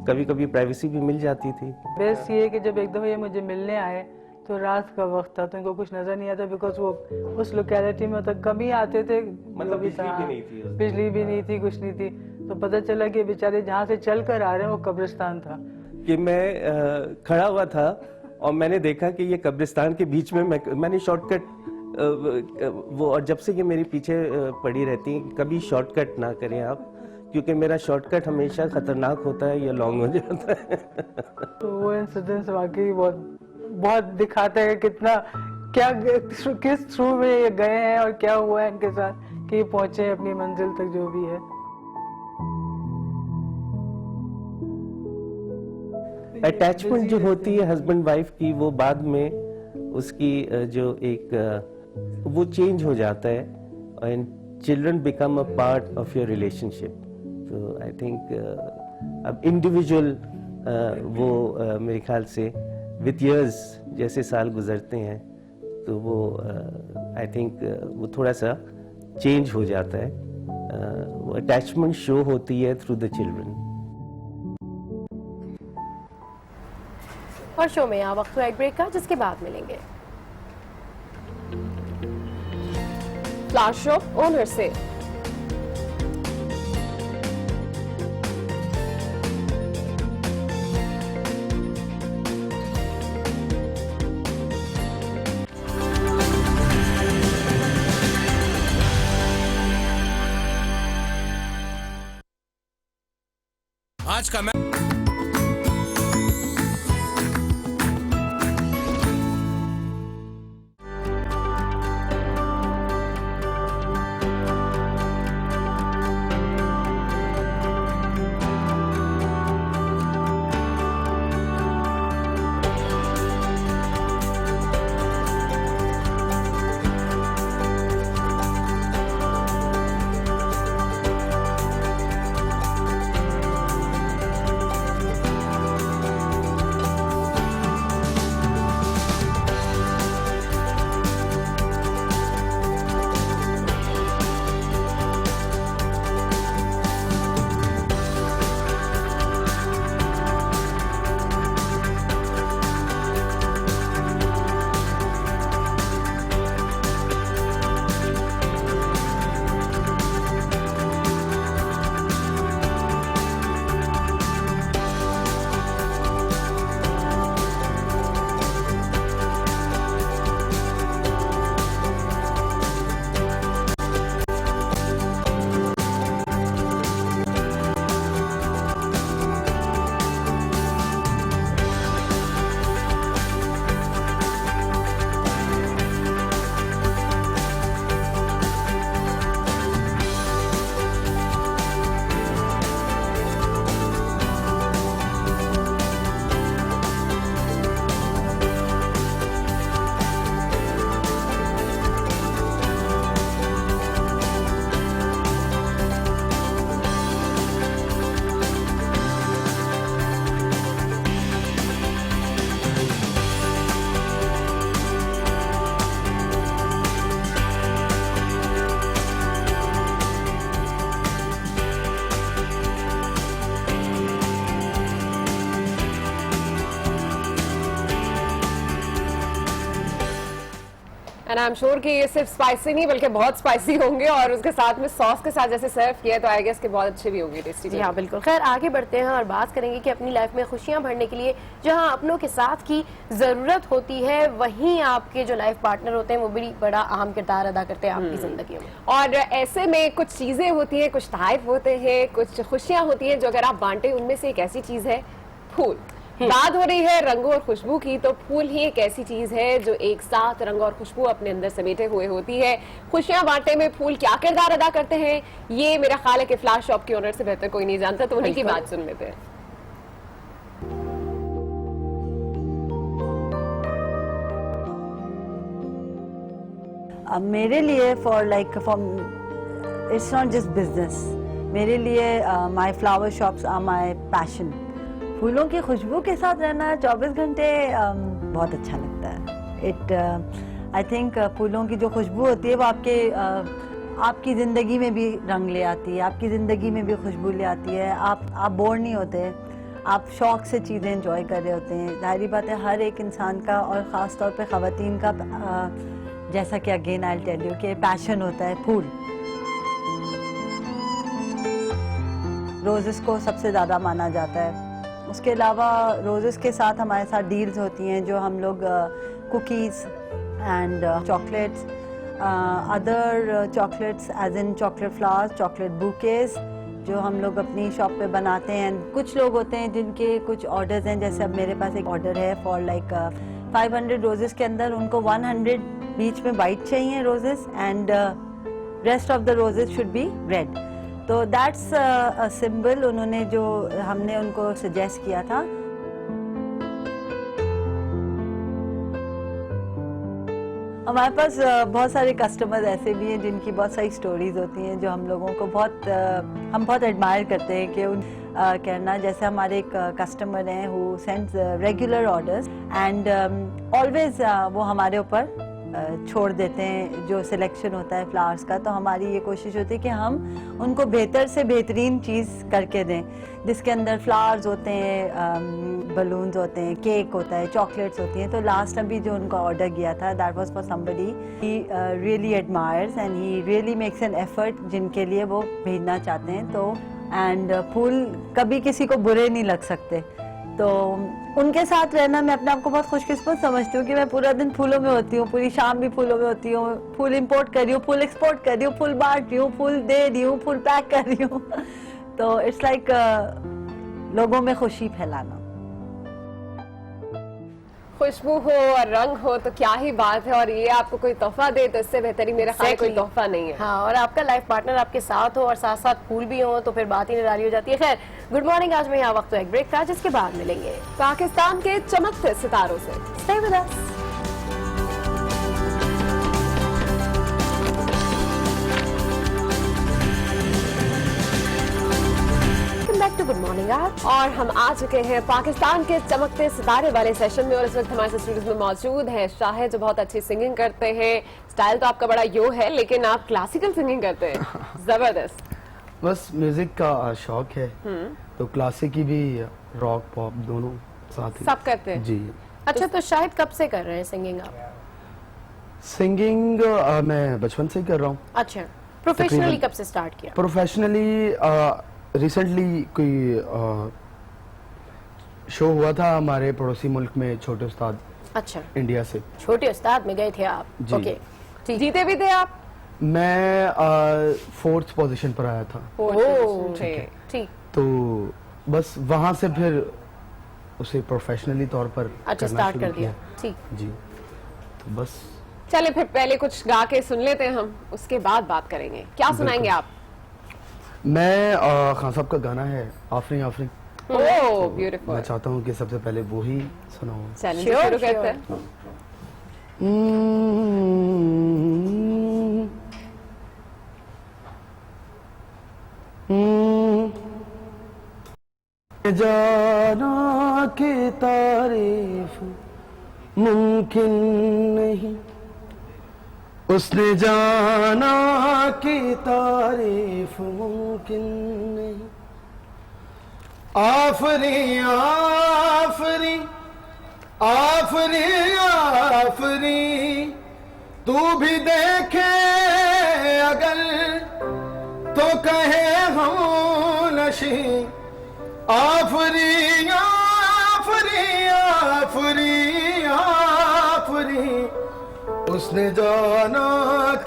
कभी कभी प्राइवेसी भी मिल जाती थी।
बेस्ट ये कि जब एक दफ़ा ये मुझे मिलने आए तो रात का वक्त था, तो इनको कुछ नज़र नहीं आता, बिकॉज वो उस लोकेलिटी में तक कभी आते थे,
मतलब
बिजली भी नहीं थी, कुछ नहीं थी। तो पता चला कि बेचारे जहाँ से चल कर आ रहे हैं वो कब्रिस्तान था।
कि मैं खड़ा हुआ था और मैंने देखा कि ये कब्रिस्तान के बीच में मैंने शॉर्टकट वो, और जब से ये मेरे पीछे पड़ी रहती हैं, कभी शॉर्टकट ना करें आप, क्योंकि मेरा शॉर्टकट हमेशा खतरनाक होता है या लॉन्ग हो जाता है।
तो वो इंसिडेंस वाकई बहुत दिखाता है कितना क्या किस थ्रू में ये गए हैं और क्या हुआ है इनके साथ कि पहुंचे अपनी मंजिल तक जो भी है।
अटैचमेंट जो होती है हस्बैंड वाइफ की, वो बाद में उसकी जो एक वो चेंज हो जाता है and children become a part of your relationship. तो आई थिंक अब इंडिविजुअल वो मेरे ख्याल से विथ इयर्स जैसे साल गुजरते हैं तो वो आई थिंक वो थोड़ा सा चेंज हो जाता है। वो अटैचमेंट शो होती है थ्रू द चिल्ड्रन।
और शो में यहाँ वक्त हुआ एक ब्रेक का, जिसके बाद मिलेंगे
फ्लैश शो ओनर से।
आज का
एंड आई एम श्योर कि ये सिर्फ स्पाइसी नहीं बल्कि बहुत स्पाइसी होंगे और उसके साथ में सॉस के साथ जैसे सर्व किया तो आई गेस के बहुत अच्छे भी होंगे, टेस्टी।
जी हाँ बिल्कुल। खैर आगे बढ़ते हैं और बात करेंगे कि अपनी लाइफ में खुशियां भरने के लिए जहां अपनों के साथ की जरूरत होती है वहीं आपके जो लाइफ पार्टनर होते हैं वो भी बड़ा अहम किरदार अदा करते हैं आपकी जिंदगी में।
और ऐसे में कुछ चीजें होती हैं, कुछ तोहफे होते हैं, कुछ खुशियां होती हैं जो अगर आप बांटे, उनमें से एक ऐसी चीज है फूल। बात हो रही है रंगों और खुशबू की, तो फूल ही एक ऐसी चीज है जो एक साथ रंग और खुशबू अपने अंदर समेटे हुए होती है। खुशियां बांटने में फूल क्या किरदार अदा करते हैं ये मेरा ख्याल है कि फ्लावर शॉप के ओनर से बेहतर कोई नहीं जानता, तो उन्हीं की बात सुन लेते हैं।
मेरे लिए इट्स नॉट जस्ट बिजनेस, मेरे लिए my flower shops are my passion. फूलों की खुशबू के साथ रहना 24 घंटे बहुत अच्छा लगता है। आई थिंक फूलों की जो खुशबू होती है वो आपकी ज़िंदगी में भी रंग ले आती है, आपकी ज़िंदगी में भी खुशबू ले आती है। आप बोर नहीं होते, आप शौक से चीज़ें एंजॉय कर रहे होते हैं। जाहिर बात है हर एक इंसान का और ख़ास तौर पे ख़वातीन का जैसा कि अगेन आई टेल यू कि पैशन होता है फूल। रोजेस को सबसे ज़्यादा माना जाता है। उसके अलावा रोजेस के साथ हमारे साथ डील्स होती हैं जो हम लोग cookies and chocolates, other chocolates as in chocolate flowers, chocolate bouquets जो हम लोग अपनी शॉप पे बनाते हैं। कुछ लोग होते हैं जिनके कुछ ऑर्डर्स हैं, जैसे अब मेरे पास एक ऑर्डर है फॉर लाइक 500 रोजेस के अंदर उनको 100 बीच में वाइट चाहिए roses and rest of the roses should be red. तो दैट्स अ सिंबल उन्होंने जो हमने उनको सजेस्ट किया था। हमारे पास बहुत सारे कस्टमर्स ऐसे भी हैं जिनकी बहुत सारी स्टोरीज होती हैं जो हम लोगों को हम बहुत एडमायर करते हैं कि कहना। जैसे हमारे एक कस्टमर हैं who sends regular orders and always वो हमारे ऊपर छोड़ देते हैं जो सिलेक्शन होता है फ्लावर्स का। तो हमारी ये कोशिश होती है कि हम उनको बेहतर से बेहतरीन चीज़ करके दें, जिसके अंदर फ्लावर्स होते हैं, बलून्स होते हैं, केक होता है, चॉकलेट्स होती हैं। तो लास्ट अभी जो उनका ऑर्डर किया था that was for somebody he really admires and he really makes an effort जिनके लिए वो भेजना चाहते हैं। तो एंड फूल कभी किसी को बुरे नहीं लग सकते, तो उनके साथ रहना मैं अपने आप को बहुत खुशकिस्मत समझती हूँ कि मैं पूरा दिन फूलों में होती हूँ, पूरी शाम भी फूलों में होती हूँ। फूल इंपोर्ट कर रही हूँ, फूल एक्सपोर्ट कर रही हूँ, फूल बांट रही हूँ, फूल दे रही हूँ, फूल पैक कर रही हूँ। तो इट्स लाइक लोगों में खुशी फैलाना।
खुशबू हो और रंग हो तो क्या ही बात है, और ये आपको कोई तोहफा दे तो इससे बेहतरी मेरा ख्याल कोई तोहफा नहीं है।
हाँ, और आपका लाइफ पार्टनर आपके साथ हो और साथ साथ फूल भी हो तो फिर बात ही निराली हो जाती है। खैर गुड मॉर्निंग, आज में यहाँ वक्त तो एक ब्रेक का जिसके बाद मिलेंगे
पाकिस्तान के चमकते सितारों से।
Stay with us. Good morning आज,
और हम आ चुके हैं पाकिस्तान के चमकते सितारे वाले सेशन में, और इस वक्त हमारे साथ स्टूडियो में मौजूद है शाहिद जो बहुत अच्छी सिंगिंग करते हैं। स्टाइल तो आपका बड़ा यो है लेकिन आप क्लासिकल सिंगिंग करते हैं, जबरदस्त।
बस म्यूजिक का शौक है तो क्लासिक भी, रॉक पॉप दोनों साथ
सब करते हैं
जी।
अच्छा, तो शाहिद कब से कर रहे हैं सिंगिंग आप?
सिंगिंग मैं बचपन से ही कर रहा हूँ।
अच्छा, प्रोफेशनली कब से स्टार्ट किया?
प्रोफेशनली रिसेंटली कोई शो हुआ था हमारे पड़ोसी मुल्क में, छोटे उस्ताद।
अच्छा,
इंडिया से
छोटे उस्ताद में गए थे आप?
जी।
ओके,
जीते भी थे आप?
मैं 4th पोजीशन पर आया था।
ठीक।
तो बस वहां से फिर उसे प्रोफेशनली तौर पर
अच्छा स्टार्ट कर दिया। ठीक
जी, तो बस
चले फिर पहले कुछ गा के सुन लेते हैं हम, उसके बाद बात करेंगे। क्या सुनाएंगे आप?
मैं खान साहब का गाना है आफरीन आफरीन।
Oh beautiful.
मैं चाहता हूँ कि सबसे पहले वो ही सुनाऊं।
चलिए शुरू करते हैं।
जाना की तारीफ मुमकिन नहीं, उसने जाना की तारीफ मुमकिन नहीं। आफरी आफरी आफरी आफरी तू भी देखे अगर तो कहे हम नशी आफरी आफरी आफरी आफरी उसने जाना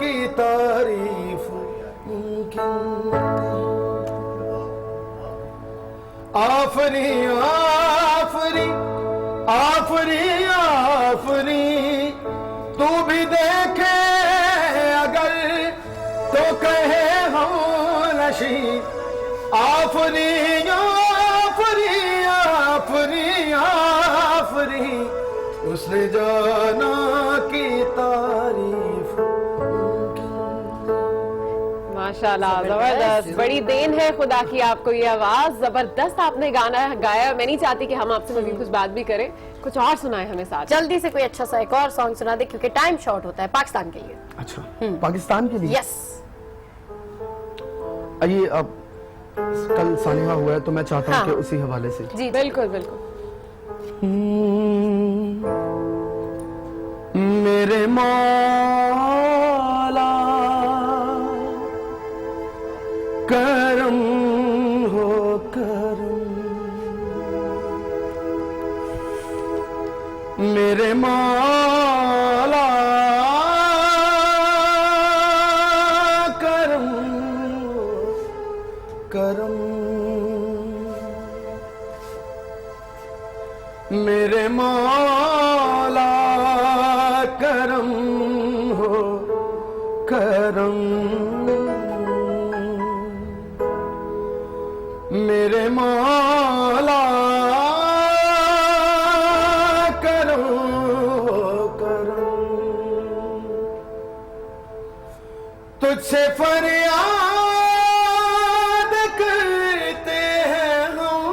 की तारीफ आफरी आफरी आफरी आफरी तू भी देखे अगर तो कहे हम नशी आफरी आफरी आफरी आफरी उसने जाना की तारीफ
माशाल्लाह, जबरदस्त, बड़ी देन है खुदा की आपको ये आवाज, जबरदस्त आपने गाना गाया। मैं नहीं चाहती कि हम आपसे मजीद कुछ बात भी करें, कुछ और सुनाए हमें साथ।
जल्दी से कोई अच्छा सा एक और सॉन्ग सुना दे क्योंकि टाइम शॉर्ट होता है पाकिस्तान के लिए।
अच्छा, पाकिस्तान के लिए?
यस।
ये अब कल सानिया हुआ है तो मैं चाहता हूँ कि उसी हवाले से।
जी बिल्कुल बिल्कुल।
मेरे मौला करम हो करम, मेरे मौला करम हो करम, मेरे मौला करम हो करम, मेरे मौला करम हो करम, तुझसे फरियाद करते हैं हम,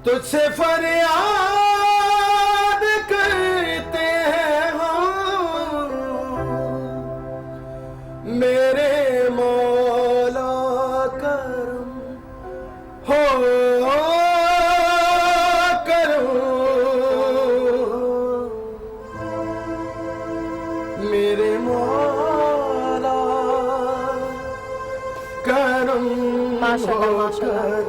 तुझसे फरियाद करते हैं हम, मेरे मौला करम हो करम, मेरे मौला करम
माशाल्लाह माशाल्लाह,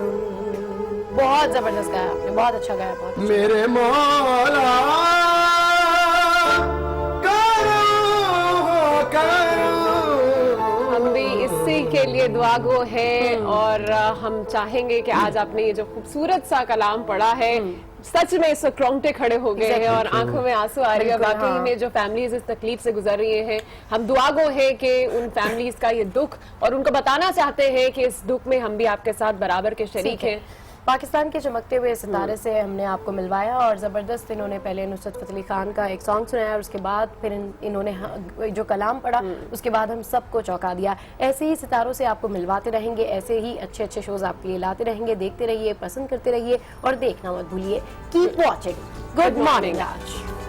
बहुत जबरदस्त गाया आपने, बहुत अच्छा गाया, बहुत अच्छा।
मेरे मौला
हम भी इसी के लिए दुआगो हैं और हम चाहेंगे कि आज आपने ये जो खूबसूरत सा कलाम पढ़ा है, सच में इस वक्त रोंगटे खड़े हो गए हैं और आंखों में आंसू आ रही है। वाकई में जो फैमिलीज इस तकलीफ से गुजर रही हैं, हम दुआगो हैं कि उन फैमिलीज का ये दुख और उनको बताना चाहते हैं कि इस दुख में हम भी आपके साथ बराबर के शरीक हैं।
पाकिस्तान के चमकते हुए सितारे से हमने आपको मिलवाया और ज़बरदस्त इन्होंने पहले नुसरत फतेह अली खान का एक सॉन्ग सुनाया और उसके बाद फिर इन्होंने जो कलाम पढ़ा उसके बाद हम सबको चौंका दिया। ऐसे ही सितारों से आपको मिलवाते रहेंगे, ऐसे ही अच्छे अच्छे शोज आपके लिए लाते रहेंगे। देखते रहिए, पसंद करते रहिए और देखना मत भूलिए। कीप वॉचिंग गुड मॉर्निंग आज।